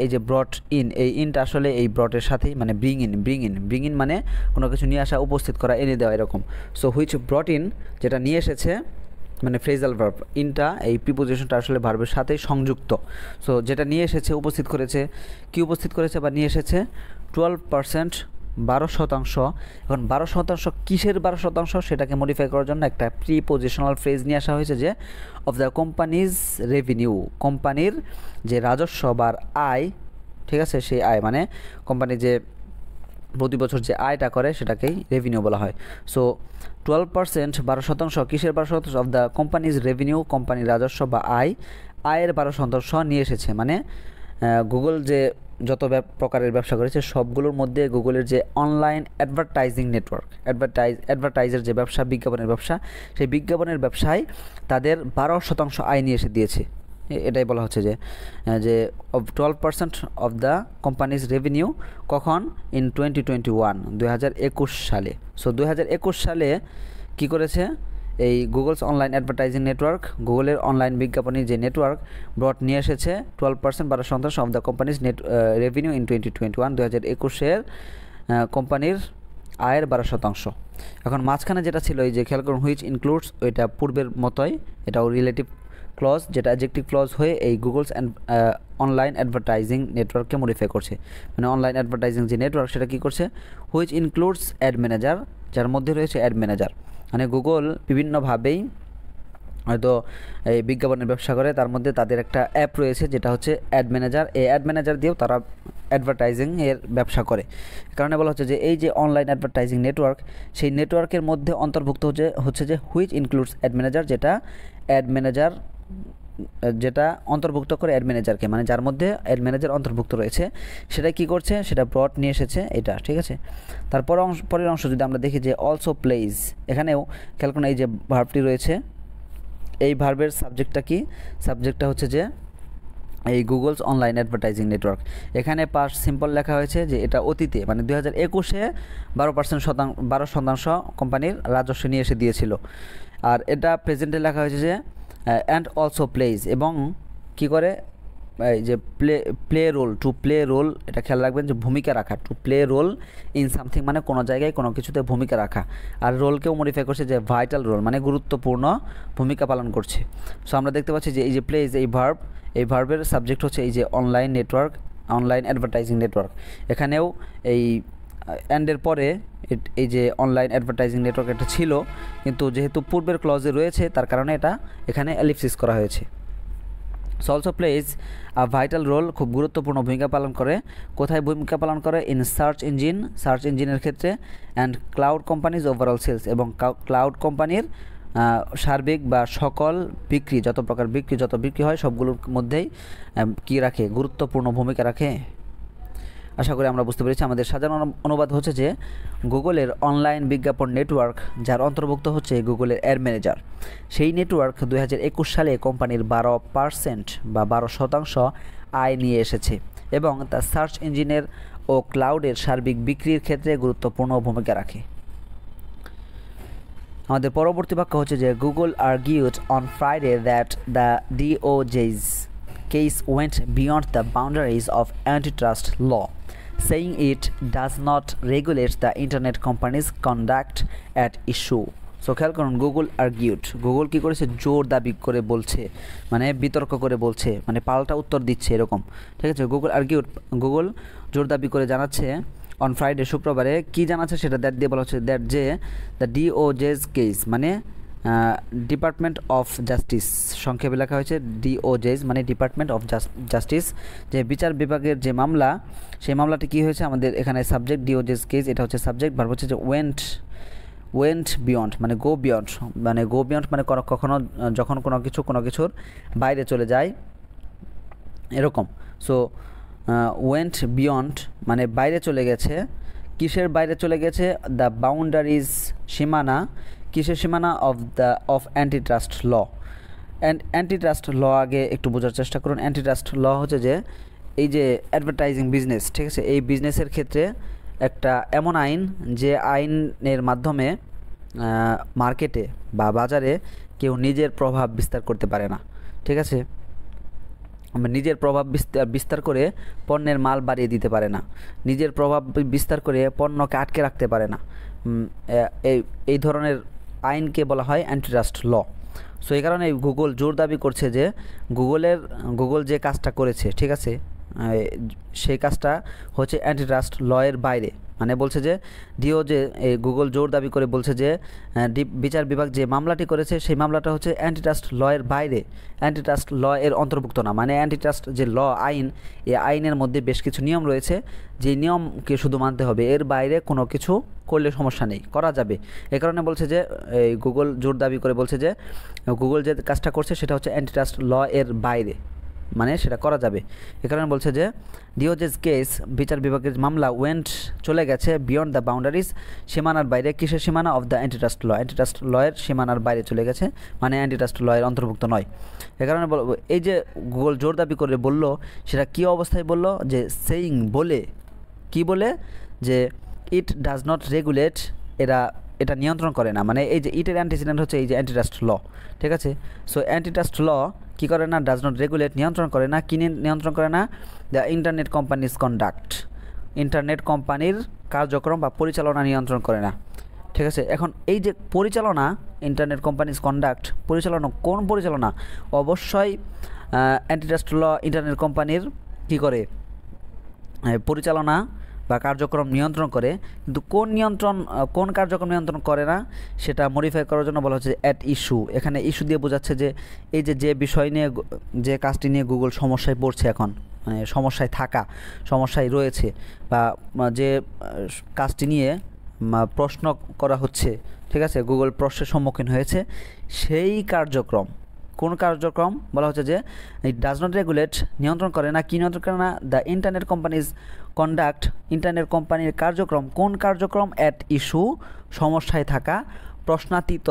এই যে ব্রট ইন, এই ইনটা আসলে এই ব্রটের সাথেই, মানে ব্রিং ইন মানে কোনো কিছু নিয়ে আসা, উপস্থিত করা, এনে দেওয়া, এরকম। সো হুইচ ব্রট ইন যেটা নিয়ে এসেছে, মানে ফ্রেজাল ভার্ব, ইনটা এই প্রিপোজিশনটা আসলে ভার্বের সাথে সংযুক্ত। সো যেটা নিয়ে এসেছে, উপস্থিত করেছে, কি উপস্থিত করেছে বা নিয়ে এসেছে, 12%, 12%। এখন 12% কিসের 12%, সেটাকে মডিফাই করার জন্য একটা প্রিপোজিশনাল ফ্রেজ নিয়ে আসা হয়েছে যে অফ দ্য কোম্পানিজ রেভিনিউ, কোম্পানির যে রাজস্ব বা আয়, ঠিক আছে, সেই আয় মানে কোম্পানি যে প্রতি বছর যে আয়টা করে সেটাকেই রেভিনিউ বলা হয়। সো 12%, 12%, কিসের 12%, অফ দ্য কোম্পানিজ রেভিনিউ, কোম্পানির রাজস্ব বা আয়ের 12% নিয়ে এসেছে, মানে গুগল যে যত প্রকারের ব্যবসা করেছে সবগুলোর মধ্যে গুগলের যে অনলাইন অ্যাডভার্টাইজিং নেটওয়ার্ক, অ্যাডভার্টাইজের যে ব্যবসা, বিজ্ঞাপনের ব্যবসা, সেই বিজ্ঞাপনের ব্যবসায় তাদের 12% আয় নিয়ে এসে দিয়েছে। এটাই বলা হচ্ছে যে 12% অফ দ্য কোম্পানিজ রেভিনিউ কখন, ইন 2021 সালে। সো 2021 সালে কি করেছে, এই গুগলস অনলাইন অ্যাডভার্টাইজিং নেটওয়ার্ক, গুগলের অনলাইন বিজ্ঞাপনী যে নেটওয়ার্ক ব্রট নিয়ে এসেছে 12%, 12% of the companies revenue in 2021, 2021-এর কোম্পানির আয়ের 12%। এখন মাঝখানে যেটা ছিল, এই যে খেয়াল করুন হুইচ ইনক্লুডস, ওইটা পূর্বের মতোই, এটাও রিলেটিভ ক্লজ, যেটা অ্যাডজেক্টিভ ক্লজ হয়ে এই গুগলস অনলাইন অ্যাডভার্টাইজিং নেটওয়ার্ককে মডিফাই করছে, মানে অনলাইন অ্যাডভার্টাইজিং যে নেটওয়ার্ক সেটা কী করছে, হুইচ ইনক্লুডস অ্যাড ম্যানেজার, যার মধ্যে রয়েছে অ্যাড ম্যানেজার, মানে গুগল বিভিন্নভাবেই হয়তো এই বিজ্ঞাপনের ব্যবসা করে, তার মধ্যে তাদের একটা অ্যাপ রয়েছে যেটা হচ্ছে অ্যাড ম্যানেজার, এই অ্যাড ম্যানেজার দিয়েও তারা অ্যাডভার্টাইজিং এর ব্যবসা করে। কারণে বলা হচ্ছে যে এই যে অনলাইন অ্যাডভার্টাইজিং নেটওয়ার্ক, সেই নেটওয়ার্কের মধ্যে অন্তর্ভুক্ত হচ্ছে যে হুইচ ইনক্লুডস অ্যাড ম্যানেজার, যেটা অন্তর্ভুক্ত করে অ্যাড ম্যানেজারকে, মানে যার মধ্যে অ্যাড ম্যানেজার অন্তর্ভুক্ত রয়েছে, সেটা কি করছে, সেটা ব্রট নিয়ে এসেছে, এটা ঠিক আছে। তারপর পরের অংশ যদি আমরা দেখি যে অলসো প্লেইজ, এখানেও খেয়াল করুন এই যে ভার্বটি রয়েছে, এই ভার্বের সাবজেক্টটা কি, সাবজেক্টটা হচ্ছে যে এই গুগলস অনলাইন অ্যাডভার্টাইজিং নেটওয়ার্ক। এখানে পাস্ট সিম্পল লেখা হয়েছে যে এটা অতীতে, মানে 2021-এ 12% কোম্পানির রাজস্ব নিয়ে এসে দিয়েছিল, আর এটা প্রেজেন্টে লেখা হয়েছে যে অ্যান্ড অলসো প্লেইজ, এবং কি করে, এই যে play role, to play role, এটা খেয়াল রাখবেন যে ভূমিকা রাখা, to play role in something মানে কোনো জায়গায় কোনো কিছুতে ভূমিকা রাখা। আর রোলকেও মডিফাই করছে যে ভাইটাল রোল মানে গুরুত্বপূর্ণ ভূমিকা পালন করছে। সো আমরা দেখতে পাচ্ছি যে এই যে প্লেজ, এই ভার্বের সাবজেক্ট হচ্ছে এই যে online network, online advertising network. এখানেও এই অ্যান্ডের পরে এই যে অনলাইন অ্যাডভার্টাইজিং নেটওয়ার্ক এটা ছিল, কিন্তু যেহেতু পূর্বের ক্লজে রয়েছে তার কারণে এটা এখানে এলিপসিস করা হয়েছে। So also plays a vital role, খুব গুরুত্বপূর্ণ ভূমিকা পালন করে। কোথায় ভূমিকা পালন করে? ইন সার্চ ইঞ্জিনের ক্ষেত্রে, and cloud companies overall sales, এবং ক্লাউড কোম্পানির সার্বিক বা সকল বিক্রি, যত প্রকার বিক্রি যত বিক্রি হয় সবগুলোর মধ্যেই কী রাখে? গুরুত্বপূর্ণ ভূমিকা রাখে। আশা করি আমরা বুঝতে পেরেছি। আমাদের সাধারণ অনুবাদ হচ্ছে যে গুগলের অনলাইন বিজ্ঞাপন নেটওয়ার্ক, যার অন্তর্ভুক্ত হচ্ছে গুগলের অ্যাড ম্যানেজার, সেই নেটওয়ার্ক 2021 সালে কোম্পানির 12% বা 12% আয় নিয়ে এসেছে এবং তা সার্চ ইঞ্জিনের ও ক্লাউডের সার্বিক বিক্রির ক্ষেত্রে গুরুত্বপূর্ণ ভূমিকা রাখে। আমাদের পরবর্তী বাক্য হচ্ছে যে Google argued on Friday that the DOJ's case went beyond the boundaries of antitrust law, saying it does not regulate the internet company's conduct at issue. So খেয়াল করুন, গুগল আর্গিউড, গুগল কী করেছে? জোর দাবি করে বলছে, মানে বিতর্ক করে বলছে, মানে পাল্টা উত্তর দিচ্ছে এরকম, ঠিক আছে? গুগল আর্গিউড, গুগল জোর দাবি করে জানাচ্ছে অন ফ্রাইডে, শুক্রবারে, কী জানাচ্ছে সেটা দ্যাট দিয়ে বলা হচ্ছে, দ্যাট যে দ্য DOJ's কেস মানে ডিপার্টমেন্ট অফ জাস্টিস, সংক্ষেপে লেখা হয়েছে DOJ's মানে ডিপার্টমেন্ট অফ জাস্টিস, যে বিচার বিভাগের যে মামলা, সেই মামলাটি কী হয়েছে? আমাদের এখানে সাবজেক্ট DOJ's কেস, এটা হচ্ছে সাবজেক্ট, ভার্ব হচ্ছে যে ওয়েন্ট বিয়ন্ড মানে গো বিয়ন্ড, মানে কখনো যখন কোনো কিছুর বাইরে চলে যায় এরকম। সো ওয়েন্ট বিয়ন্ড মানে বাইরে চলে গেছে। কিসের বাইরে চলে গেছে? দ্য বাউন্ডারিজ, সীমানা, কিসের সীমানা? Of antitrust law. Antitrust law আগে একটু বোঝার চেষ্টা করুন। অ্যান্টিট্রাস্ট ল হচ্ছে যে এই যে অ্যাডভার্টাইজিং বিজনেস, ঠিক আছে, এই বিজনেসের ক্ষেত্রে একটা এমন আইন, যে আইনের মাধ্যমে মার্কেটে বা বাজারে কেউ নিজের প্রভাব বিস্তার করতে পারে না, ঠিক আছে? নিজের প্রভাব বিস্তার করে পণ্যের মাল বাড়িয়ে দিতে পারে না, নিজের প্রভাব বিস্তার করে পণ্যকে আটকে রাখতে পারে না। এই ধরনের আইনকে বলা হয় অ্যান্টিট্রাস্ট ল। সো এই কারণে গুগল জোর দাবি করছে যে গুগল যে কাজটা করেছে, ঠিক আছে, সেই কাজটা হচ্ছে অ্যান্টিট্রাস্ট লয়ের বাইরে। মানে বলছে যে গুগল জোর দাবি করে বলছে যে বিচার বিভাগ যে মামলাটি করেছে সেই মামলাটা হচ্ছে অ্যান্টিট্রাস্ট লয়ের বাইরে, অ্যান্টিট্রাস্ট ল এর অন্তর্ভুক্ত না। মানে অ্যান্টিট্রাস্ট যে ল আইন, এই আইনের মধ্যে বেশ কিছু নিয়ম রয়েছে, যে নিয়মকে শুধু মানতে হবে, এর বাইরে কোনো কিছু করলে সমস্যা নেই, করা যাবে। এ কারণে বলছে যে এই গুগল জোর দাবি করে বলছে যে গুগল যে কাজটা করছে সেটা হচ্ছে অ্যান্টিট্রাস্ট ল এর বাইরে, মানে সেটা করা যাবে। এ কারণে বলছে যে DOJ's কেস, বিচার বিভাগের মামলা, ওয়েন্ট চলে গেছে বিয়ন্ড দ্য বাউন্ডারিজ, সীমানার বাইরে। কিসের সীমানা? Of the antitrust law, antitrust লয়ের সীমানার বাইরে চলে গেছে, মানে অ্যান্টিট্রাস্ট লয়ের অন্তর্ভুক্ত নয়। এ কারণে এই যে গুগল জোর দাবি করে বলল, সেটা কী অবস্থায় বলল? যে সেইং বলে, কি বলে? যে ইট ডাজ নট রেগুলেট, এটা নিয়ন্ত্রণ করে না। মানে এই যে ইটের অ্যান্টিসিডেন্ট হচ্ছে এই যে অ্যান্টিট্রাস্ট ল, ঠিক আছে? সো অ্যান্টিট্রাস্ট ল কী করে না? ডাজ নট রেগুলেট, নিয়ন্ত্রণ করে না। কি নিয়ন্ত্রণ করে না? The internet companies conduct, internet কোম্পানির কার্যক্রম বা পরিচালনা নিয়ন্ত্রণ করে না, ঠিক আছে? এখন এই যে পরিচালনা, ইন্টারনেট কোম্পানিজ কন্ডাক্ট, পরিচালনা, কোন পরিচালনা? অবশ্যই অ্যান্টিট্রাস্ট ল ইন্টারনেট কোম্পানির কী করে? পরিচালনা বা কার্যক্রম নিয়ন্ত্রণ করে, কিন্তু কোন কার্যক্রম নিয়ন্ত্রণ করে না সেটা মডিফাই করার জন্য বলা হচ্ছে অ্যাট ইস্যু। এখানে ইস্যু দিয়ে বোঝাচ্ছে যে এই যে বিষয় নিয়ে, যে কাজটি নিয়ে গুগল সমস্যায় পড়ছে এখন, মানে সমস্যায় রয়েছে, বা যে কাজটি নিয়ে প্রশ্ন করা হচ্ছে, ঠিক আছে, গুগল প্রশ্নের সম্মুখীন হয়েছে, সেই কার্যক্রম, কোন কার্যক্রম? বলা হচ্ছে যে ইট ডাজ নট রেগুলেট, নিয়ন্ত্রণ করে না। কি নিয়ন্ত্রণ করে না? The internet companies conduct, internet কোম্পানির কার্যক্রম, কোন কার্যক্রম? অ্যাট ইস্যু, সমস্যায় থাকা, প্রশ্নাতীত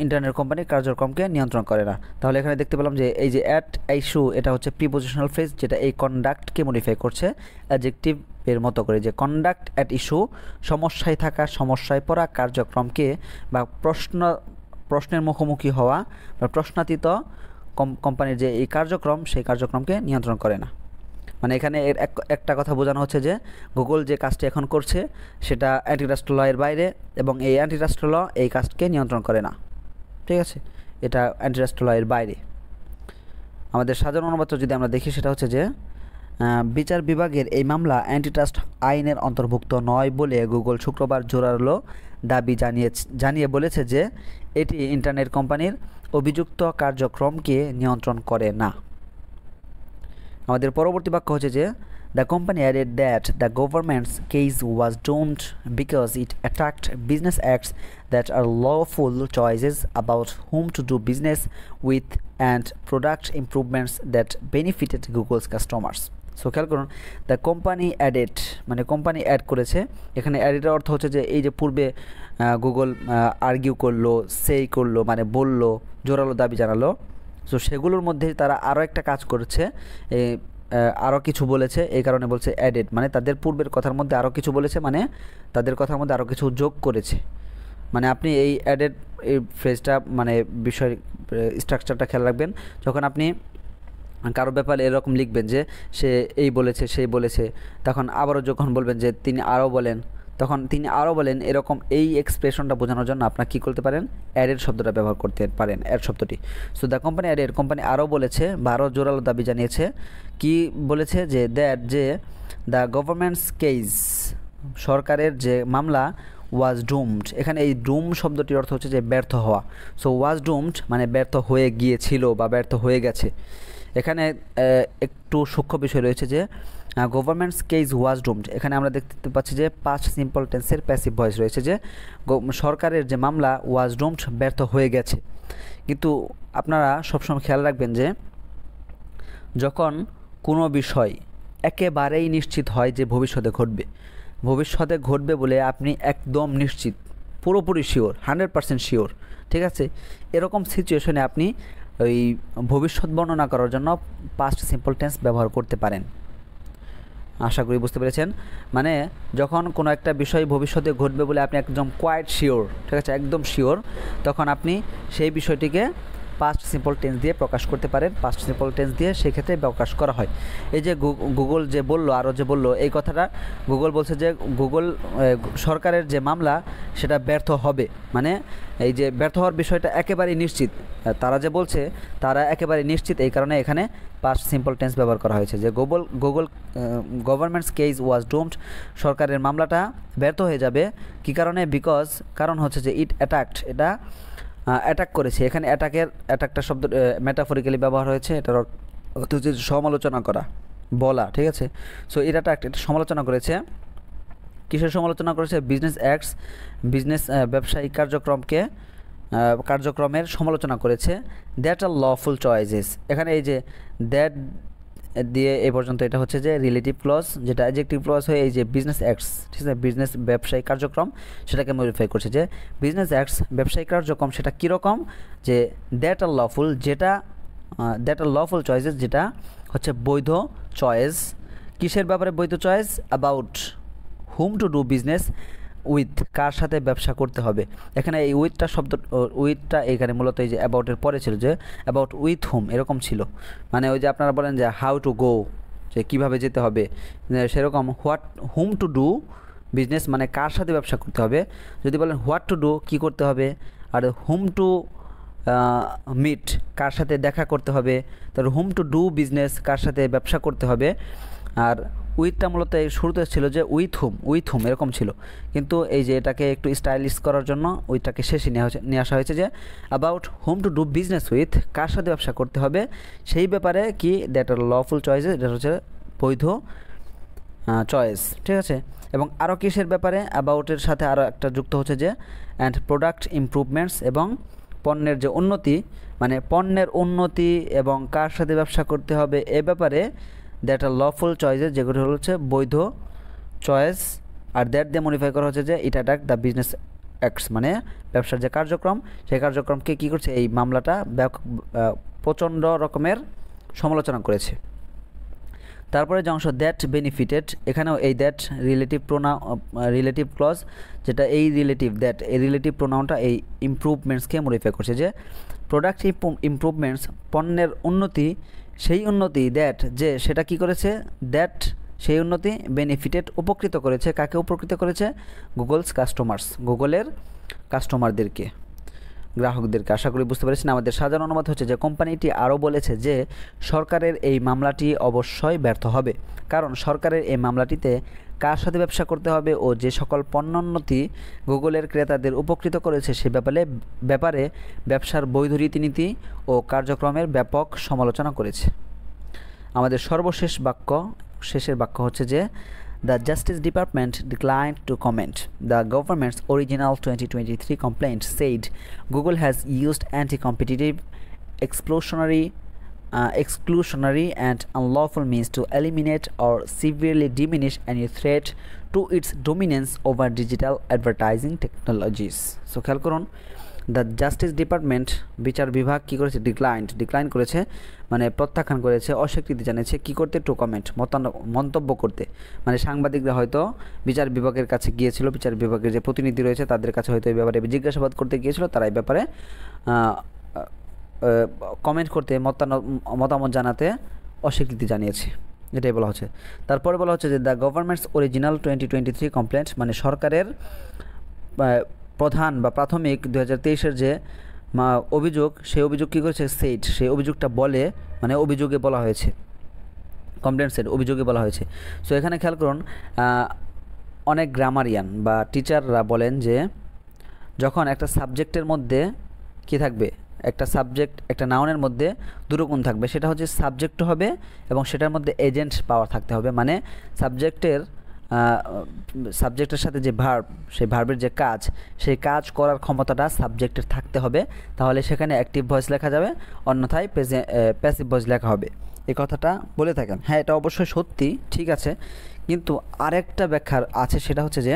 ইন্টারনেট কোম্পানির কার্যক্রমকে নিয়ন্ত্রণ করে না। তাহলে এখানে দেখতে পেলাম যে এই যে অ্যাট ইস্যু, এটা হচ্ছে প্রিপোজিশনাল ফ্রেজ, যেটা এই কন্ডাক্টকে মডিফাই করছে অ্যাডজেক্টিভ এর মতো করে, যে কন্ডাক্ট অ্যাট ইস্যু, সমস্যায় থাকা, সমস্যায় পড়া কার্যক্রমকে, বা প্রশ্নের মুখোমুখি হওয়া বা প্রশ্নাতীত কোম্পানির যে এই কার্যক্রম সেই কার্যক্রমকে নিয়ন্ত্রণ করে না। মানে এখানে এর একটা কথা বোঝানো হচ্ছে যে গুগল যে কাজটি এখন করছে সেটা অ্যান্টিট্রাস্ট ল এর বাইরে এবং এই অ্যান্টিট্রাস্ট ল এই কাজকে নিয়ন্ত্রণ করে না। ঠিক আছে, এটা অ্যান্টিট্রাস্ট ল এর বাইরে। আমাদের সাধারণ অনুবাদ যদি আমরা দেখি সেটা হচ্ছে যে বিচার বিভাগের এই মামলা অ্যান্টিট্রাস্ট আইনের অন্তর্ভুক্ত নয় বলে গুগল শুক্রবার জোরালো দাবি জানিয়ে বলেছে যে এটি ইন্টারনেট কোম্পানির অভিযুক্ত কার্যক্রমকে নিয়ন্ত্রণ করে না। আমাদের পরবর্তী বাক্য হচ্ছে যে the company added that the government's case was don't because it attacked business acts that are lawful choices about whom to do business with and product improvements that benefited Google's customers. So খেয়াল করুন, the company added মানে company add করেছে। এখানে অ্যাডেডের অর্থ হচ্ছে যে এই যে পূর্বে গুগল আর্গিউ করলো, সেই করলো মানে বললো, জোরালো দাবি জানালো। সো সেগুলোর মধ্যে তারা আরও একটা কাজ করেছে, আরও কিছু বলেছে, এই কারণে বলছে অ্যাডেড মানে তাদের পূর্বের কথার মধ্যে আরও কিছু বলেছে, মানে তাদের কথার মধ্যে আরও কিছু যোগ করেছে। মানে আপনি এই অ্যাডেড এই ফ্রেজটা মানে বিষয় স্ট্রাকচারটা খেয়াল রাখবেন। যখন আপনি কারো ব্যাপারে এরকম লিখবেন যে সে এই বলেছে সেই বলেছে, তখন আবারও যখন বলবেন যে তিনি আরও বলেন, তখন তিনি আরও বলেন, এরকম এই এক্সপ্রেশনটা বোঝানোর জন্য আপনারা কী করতে পারেন, অ্যাডেড শব্দটা ব্যবহার করতে পারেন, অ্যাড শব্দটি। So the company added, company আরও বলেছে বা আরও জোরালো দাবি জানিয়েছে। কি বলেছে যে দ্যাট যে দ্য গভর্নমেন্টস কেস সরকারের যে মামলা ওয়াজ ডুমড, এখানে এই ডুম শব্দটির অর্থ হচ্ছে যে ব্যর্থ হওয়া। সো ওয়াজ ডুমড মানে ব্যর্থ হয়ে গিয়েছিল বা ব্যর্থ হয়ে গেছে। এখানে একটু সূক্ষ্ম বিষয় রয়েছে যে গভর্নমেন্টস কেস ওয়াজ ডুমড, এখানে আমরা দেখতে পাচ্ছি যে পাস্ট সিম্পল টেন্সের প্যাসিভ ভয়েস রয়েছে যে সরকারের যে মামলা ওয়াজ ডুমড ব্যর্থ হয়ে গেছে। কিন্তু আপনারা সবসময় খেয়াল রাখবেন যে যখন কোনো বিষয় একেবারেই নিশ্চিত হয় যে ভবিষ্যতে ঘটবে বলে আপনি একদম নিশ্চিত, পুরোপুরি শিওর, 100% শিওর, ঠিক আছে, এরকম সিচুয়েশনে আপনি ওই ভবিষ্যৎ বর্ণনা করার জন্য পাস্ট সিম্পল টেন্স ব্যবহার করতে পারেন। আশা করি বুঝতে পেরেছেন। মানে যখন কোনো একটা বিষয় ভবিষ্যতে ঘটবে বলে আপনি একদম কোয়াইট শিওর, ঠিক আছে, একদম শিওর, তখন আপনি সেই বিষয়টিকে পাস্ট সিম্পল টেন্স দিয়ে প্রকাশ করতে পারেন। পাস্ট সিম্পল টেন্স দিয়ে সেক্ষেত্রে প্রকাশ করা হয়। এই যে গুগল যে বলল, আরও যে বলল, এই কথাটা গুগল বলছে যে গুগল সরকারের যে মামলা সেটা ব্যর্থ হবে, মানে এই যে ব্যর্থ হওয়ার বিষয়টা একেবারেই নিশ্চিত, তারা যে বলছে তারা একেবারে নিশ্চিত, এই কারণে এখানে পাস্ট সিম্পল টেন্স ব্যবহার করা হয়েছে যে গভর্নমেন্টস কেস ওয়াজ ডুমড, সরকারের মামলাটা ব্যর্থ হয়ে যাবে। কী কারণে? বিকজ, কারণ হচ্ছে যে ইট অ্যাটাকড, এটা অ্যাটাক করেছে। এখানে অ্যাটাকটা শব্দ মেটাফরিক্যালি ব্যবহার হয়েছে, এটার অর্থ হচ্ছে সমালোচনা করা, বলা, ঠিক আছে। সো এটা সমালোচনা করেছে। কিসের সমালোচনা করেছে? বিজনেস অ্যাক্টস, ব্যবসায়িক কার্যক্রমের সমালোচনা করেছে। দ্যাট আর লফুল চয়েসেস, এখানে এই যে দ্যাট দিয়ে এই পর্যন্ত এটা হচ্ছে যে রিলেটিভ ক্লজ, যেটা অ্যাডজেক্টিভ ক্লজ হয়ে এই যে বিজনেস অ্যাক্টস, ঠিক আছে, ব্যবসায়িক কার্যক্রম সেটাকে মডিফাই করছে যে বিজনেস অ্যাক্টস ব্যবসায়িক কার্যক্রম সেটা কীরকম, যে দ্যাট আর লফুল চয়েসেস, যেটা হচ্ছে বৈধ চয়েস। কিসের ব্যাপারে বৈধ choice? About whom to do business with, কার সাথে ব্যবসা করতে হবে। এখানে এই উইথটা এখানে মূলত এই যে অ্যাবাউটের পরে ছিল, যে অ্যাবাউট উইথ হুম এরকম ছিল। মানে ওই যে আপনারা বলেন যে হাউ টু গো, যে কীভাবে যেতে হবে, সেরকম হুম টু ডু বিজনেস মানে কার সাথে ব্যবসা করতে হবে। যদি বলেন হোয়াট টু ডু, কী করতে হবে, আর হুম টু মিট, কার সাথে দেখা করতে হবে, তার হুম টু ডু বিজনেস, কার সাথে ব্যবসা করতে হবে। আর উইথটা মূলত এই শুরুতে ছিল যে উইথ হুম এরকম ছিল, কিন্তু এই যে এটাকে একটু স্টাইলিশ করার জন্য উইথটাকে শেষে নিয়ে আসা হয়েছে যে about whom to do business with, কার সাথে ব্যবসা করতে হবে সেই ব্যাপারে কি দ্যাট আর লফুল চয়েসেস, এটা হচ্ছে বৈধ চয়েস, ঠিক আছে। এবং আরও কিসের ব্যাপারে? অ্যাবাউটের সাথে আরও একটা যুক্ত হচ্ছে যে অ্যান্ড প্রোডাক্ট ইমপ্রুভমেন্টস, এবং পণ্যের যে উন্নতি, মানে পণ্যের উন্নতি এবং কার সাথে ব্যবসা করতে হবে এ ব্যাপারে দ্যাট আর লফুল চয়েসেস, যেগুলো হচ্ছে বৈধ চয়েস। আর দ্যাট দিয়ে মডিফাই করা হচ্ছে যে ইট অ্যাটাক দ্য বিজনেস অ্যাক্টস, মানে ব্যবসার যে কার্যক্রম সেই কার্যক্রমকে কী করছে, এই মামলাটা প্রচণ্ড রকমের সমালোচনা করেছে। তারপরে যে অংশ দ্যাট বেনিফিটেড, এখানেও এই দ্যাট রিলেটিভ ক্লজ, যেটা এই রিলেটিভ প্রোনাউনটা এই ইমপ্রুভমেন্টসকে মডিফাই করছে, যে প্রোডাক্ট ইমপ্রুভমেন্টস পণ্যের উন্নতি, সেই উন্নতি দ্যাট যে সেটা কি করেছে, দ্যাট সেই উন্নতি বেনিফিটেড উপকৃত করেছে, কাকে উপকৃত করেছে, গুগলের কাস্টমারদেরকে, গ্রাহকদেরকে। আশা করি বুঝতে পেরেছেন। আমাদের সাধারণ অনুবাদ হচ্ছে যে কোম্পানিটি আরও বলেছে যে সরকারের এই মামলাটি অবশ্যই ব্যর্থ হবে, কারণ সরকারের এই মামলাটিতে কার সাথে ব্যবসা করতে হবে ও যে সকল পণ্যোন্নতি গুগলের ক্রেতাদের উপকৃত করেছে সে ব্যাপারে ব্যবসার বৈধ রীতিনীতি ও কার্যক্রমের ব্যাপক সমালোচনা করেছে। আমাদের শেষের বাক্য হচ্ছে যে The Justice Department declined to comment. The government's original 2023 complaint said Google has used anti-competitive, exclusionary and unlawful means to eliminate or severely diminish any threat to its dominance over digital advertising technologies. So খেয়াল করুন, the justice department বিচার বিভাগ কী করেছে, decline করেছে, মানে প্রত্যাখ্যান করেছে, অস্বীকৃতি জানিয়েছে কী করতে, টু কমেন্ট, মন্তব্য করতে। মানে সাংবাদিকরা হয়তো বিচার বিভাগের কাছে গিয়েছিল, বিচার বিভাগের যে প্রতিনিধি রয়েছে তাদের কাছে হয়তো এই ব্যাপারে জিজ্ঞাসাবাদ করতে গিয়েছিল, তারা এই ব্যাপারে কমেন্ট করতে, মতামত জানাতে অস্বীকৃতি জানিয়েছে, এটাই বলা হচ্ছে। তারপরে বলা হচ্ছে যে দ্য গভর্নমেন্টস অরিজিনাল 2023 কমপ্লেন্ট, মানে সরকারের প্রধান বা প্রাথমিক 2023-এর যে অভিযোগ, সেই অভিযোগ কী করেছে, সেই অভিযোগটা বলে, মানে অভিযোগে বলা হয়েছে, কমপ্লেন্ট সেট অভিযোগে বলা হয়েছে। সো এখানে খেয়াল করুন, অনেক গ্রামারিয়ান বা টিচাররা বলেন যে যখন একটা সাবজেক্টের মধ্যে কি থাকবে, একটা নাউনের মধ্যে দুটো গুণ থাকবে, সেটা হচ্ছে সাবজেক্ট হবে এবং সেটার মধ্যে এজেন্ট পাওয়ার থাকতে হবে। মানে সাবজেক্টের সাথে যে ভার্ব, সেই ভার্বের যে কাজ, সেই কাজ করার ক্ষমতাটা সাবজেক্টের থাকতে হবে, তাহলে সেখানে অ্যাক্টিভ ভয়েস লেখা যাবে, অন্যথায় প্যাসিভ ভয়েস লেখা হবে। এই কথাটা বলে থাকেন। হ্যাঁ, এটা অবশ্যই সত্যি, ঠিক আছে, কিন্তু আরেকটা ব্যাখ্যা আছে, সেটা হচ্ছে যে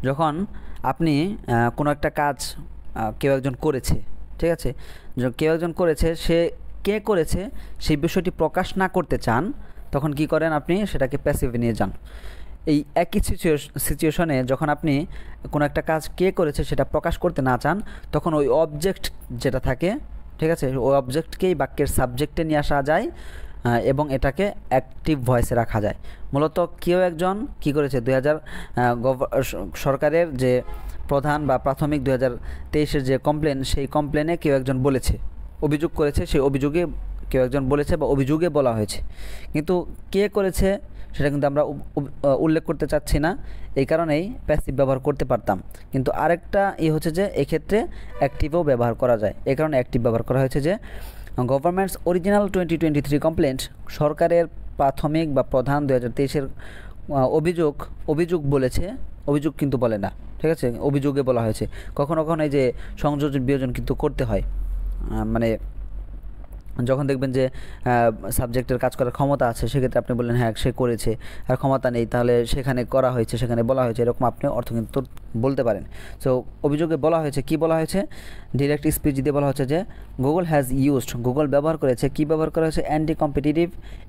যখন আপনি কোনো একটা কাজ কেউ একজন করেছে, ঠিক আছে, কেউ একজন করেছে, সে কে করেছে সেই বিষয়টি প্রকাশ না করতে চান, তখন কি করেন, আপনি সেটাকে প্যাসিভে নিয়ে যান। এই একই সিচুয়েশনে যখন আপনি কোনো একটা কাজ কে করেছে সেটা প্রকাশ করতে না চান, তখন ওই অবজেক্ট যেটা থাকে, ঠিক আছে, ওই অবজেক্টকেই বাক্যের সাবজেক্টে নিয়ে আসা যায় এবং এটাকে অ্যাক্টিভ ভয়েসে রাখা যায়। মূলত কেউ একজন কি করেছে, সরকারের যে প্রধান বা প্রাথমিক 2023-এর যে কমপ্লেন, সেই কমপ্লেনে কেউ একজন বলেছে, অভিযোগ করেছে, সেই অভিযোগে কেউ একজন বলেছে বা অভিযোগে বলা হয়েছে, কিন্তু কে করেছে সেটা কিন্তু আমরা উল্লেখ করতে চাচ্ছি না, এই কারণেই প্যাসিভ ব্যবহার করতে পারতাম। কিন্তু আরেকটা হচ্ছে যে এক্ষেত্রে অ্যাক্টিভও ব্যবহার করা যায়, এই কারণে অ্যাক্টিভ ব্যবহার করা হয়েছে। যে গভর্নমেন্টস অরিজিনাল 2023 কমপ্লেন্ট, সরকারের প্রাথমিক বা প্রধান 2023-এর অভিযোগ বলেছে, অভিযোগ কিন্তু বলে না, ঠিক আছে, অভিযোগে বলা হয়েছে। কখনো কখনো এই যে সংযোজন বিয়োজন কিন্তু করতে হয়, মানে যখন দেখবেন যে সাবজেক্টের কাজ করার ক্ষমতা আছে, সেক্ষেত্রে আপনি বললেন হ্যাঁ সে করেছে, আর ক্ষমতা নেই, তাহলে সেখানে করা হয়েছে, সেখানে বলা হয়েছে, এরকম আপনি অর্থ কিন্তু বলতে পারেন। সো অভিযোগে বলা হয়েছে, কি বলা হয়েছে, ডিরেক্ট স্পিচ দিয়ে বলা হচ্ছে যে গুগল ব্যবহার করেছে, কি ব্যবহার করা হয়েছে, anti competitive,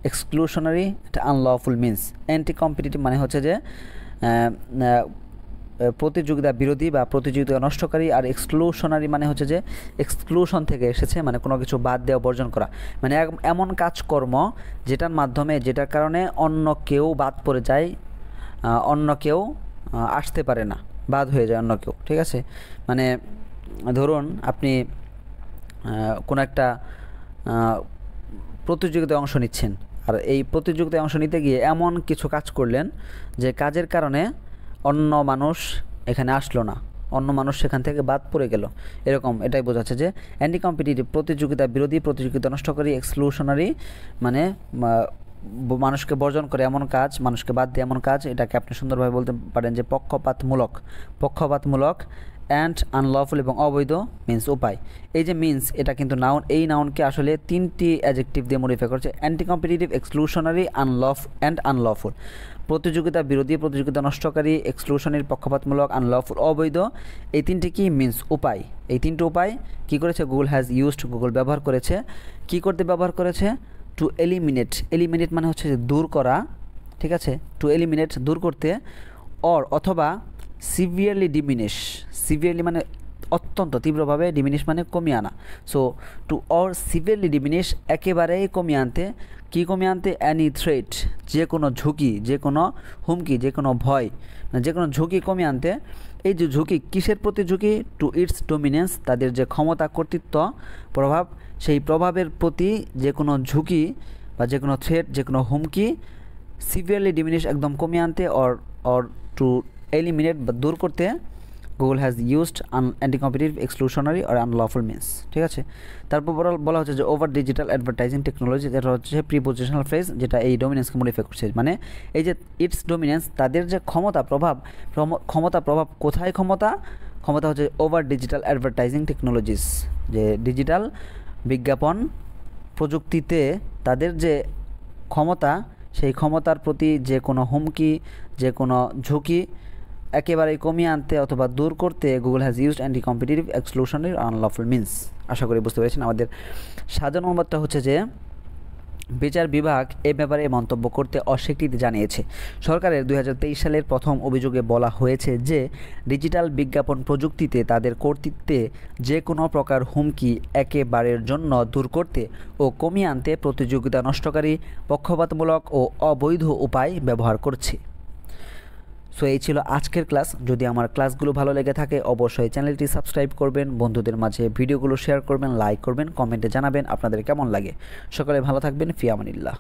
exclusionary, unlawful means. Anti competitive মানে হচ্ছে যে প্রতিযোগিতা বিরোধী বা প্রতিযোগিতা নষ্টকারী, আর এক্সক্লুশনারি মানে হচ্ছে যে এক্সক্লুশন থেকে এসেছে, মানে কোনো কিছু বাদ দেওয়া, বর্জন করা, মানে এমন কাজকর্ম যেটার কারণে অন্য কেউ বাদ পড়ে যায়, অন্য কেউ আসতে পারে না, বাদ হয়ে যায় অন্য কেউ, ঠিক আছে। মানে ধরুন আপনি কোনো একটা প্রতিযোগিতায় অংশ নিচ্ছেন, আর এই প্রতিযোগিতায় অংশ নিতে গিয়ে এমন কিছু কাজ করলেন যে কাজের কারণে অন্য মানুষ এখানে আসলো না, অন্য মানুষ সেখান থেকে বাদ পড়ে গেল, এরকম, এটাই বোঝাচ্ছে যে অ্যান্টি কম্পিটিটিভ, প্রতিযোগিতা বিরোধী, প্রতিযোগিতা নষ্টকারী, এক্সক্লুশনারি মানে মানুষকে বর্জন করে এমন কাজ, মানুষকে বাদ দিয়ে এমন কাজ, এটাকে আপনি সুন্দরভাবে বলতে পারেন যে পক্ষপাতমূলক অ্যান্ড আনলফুল এবং অবৈধ মিন্স উপায়। এই যে মিন্স, এটা কিন্তু নাউন, এই নাউনকে আসলে তিনটি অ্যাডজেক্টিভ দিয়ে মডিফাই করছে, অ্যান্টি কম্পিটিটিভ, এক্সক্লুশনারি, আনলফুল। প্রতিযোগিতা বিরোধী, প্রতিযোগিতা নষ্টকারী, এক্সক্লুশনারি, পক্ষপাতমূলক, আনলফুল, অবৈধ, এই তিনটি কি মিন্স উপায়। এই তিনটি উপায় কি করেছে, গুগল ব্যবহার করেছে। কি করতে ব্যবহার করেছে, টু এলিমিনেট মানে হচ্ছে যে দূর করা, ঠিক আছে, টু এলিমিনেট দূর করতে, অথবা সিভিয়ারলি মানে অত্যন্ত তীব্রভাবে, ডিমিনিশ মানে কমিয়ে আনা। সো টু সিভিয়ারলি ডিমিনিশ একেবারেই কমিয়ে আনতে, কী কমিয়ে আনতে? অ্যানি থ্রেট, যে কোনো ঝুঁকি, যে কোনো হুমকি, যে কোনো ভয়, মানে যে কোনো ঝুঁকি কমিয়ে আনতে। এই যে ঝুঁকি, কিসের প্রতি ঝুঁকি? টু ইটস ডোমিনেন্স, তাদের যে ক্ষমতা, কর্তৃত্ব, প্রভাব, সেই প্রভাবের প্রতি যে কোনো ঝুঁকি বা যে কোনো থ্রেট, যে কোনো হুমকি সিভিয়ারলি ডিমিনিশ একদম কমিয়ে আনতে, অর টু এলিমিনেট বা দূর করতে Google has used anti competitive, exclusionary আর আনলফুল মিনস। ঠিক আছে, তারপর বলা হচ্ছে যে ওভার ডিজিটাল অ্যাডভার্টাইজিং টেকনোলজি, যেটা হচ্ছে প্রিপোজিশনাল ফ্রেজ, যেটা এই ডোমিনেন্সকে মডিফাই করছে। মানে এই যে ইটস ডোমিনেন্স, তাদের যে ক্ষমতা, প্রভাব কোথায়? ক্ষমতা হচ্ছে ওভার ডিজিটাল অ্যাডভার্টাইজিং টেকনোলজিস, যে ডিজিটাল বিজ্ঞাপন প্রযুক্তিতে তাদের যে ক্ষমতা, সেই ক্ষমতার প্রতি যে কোনো হুমকি, যে কোনো ঝুঁকি একেবারেই কমিয়ে আনতে অথবা দূর করতে Google has used anti competitive, exclusionary, unlawful means. আশা করি বুঝতে পেরেছেন। আমাদের সাধারণ অনুবাদটা হচ্ছে যে বিচার বিভাগ এ ব্যাপারে মন্তব্য করতে অস্বীকৃতি জানিয়েছে। সরকারের 2023 সালের প্রথম অভিযোগে বলা হয়েছে যে ডিজিটাল বিজ্ঞাপন প্রযুক্তিতে তাদের কর্তৃত্বে যে কোনো প্রকার হুমকি একেবারের জন্য দূর করতে ও কমিয়ে আনতে প্রতিযোগিতা নষ্টকারী, পক্ষপাতমূলক ও অবৈধ উপায় ব্যবহার করছে। সো এই ছিল আজকের ক্লাস। যদি আমার ক্লাসগুলো ভালো লেগে থাকে অবশ্যই চ্যানেলটি সাবস্ক্রাইব করবেন, বন্ধুদের মাঝে ভিডিওগুলো শেয়ার করবেন, লাইক করবেন, কমেন্টে জানাবেন আপনাদের কেমন লাগে। সকলে ভালো থাকবেন। ফি আমানিল্লাহ।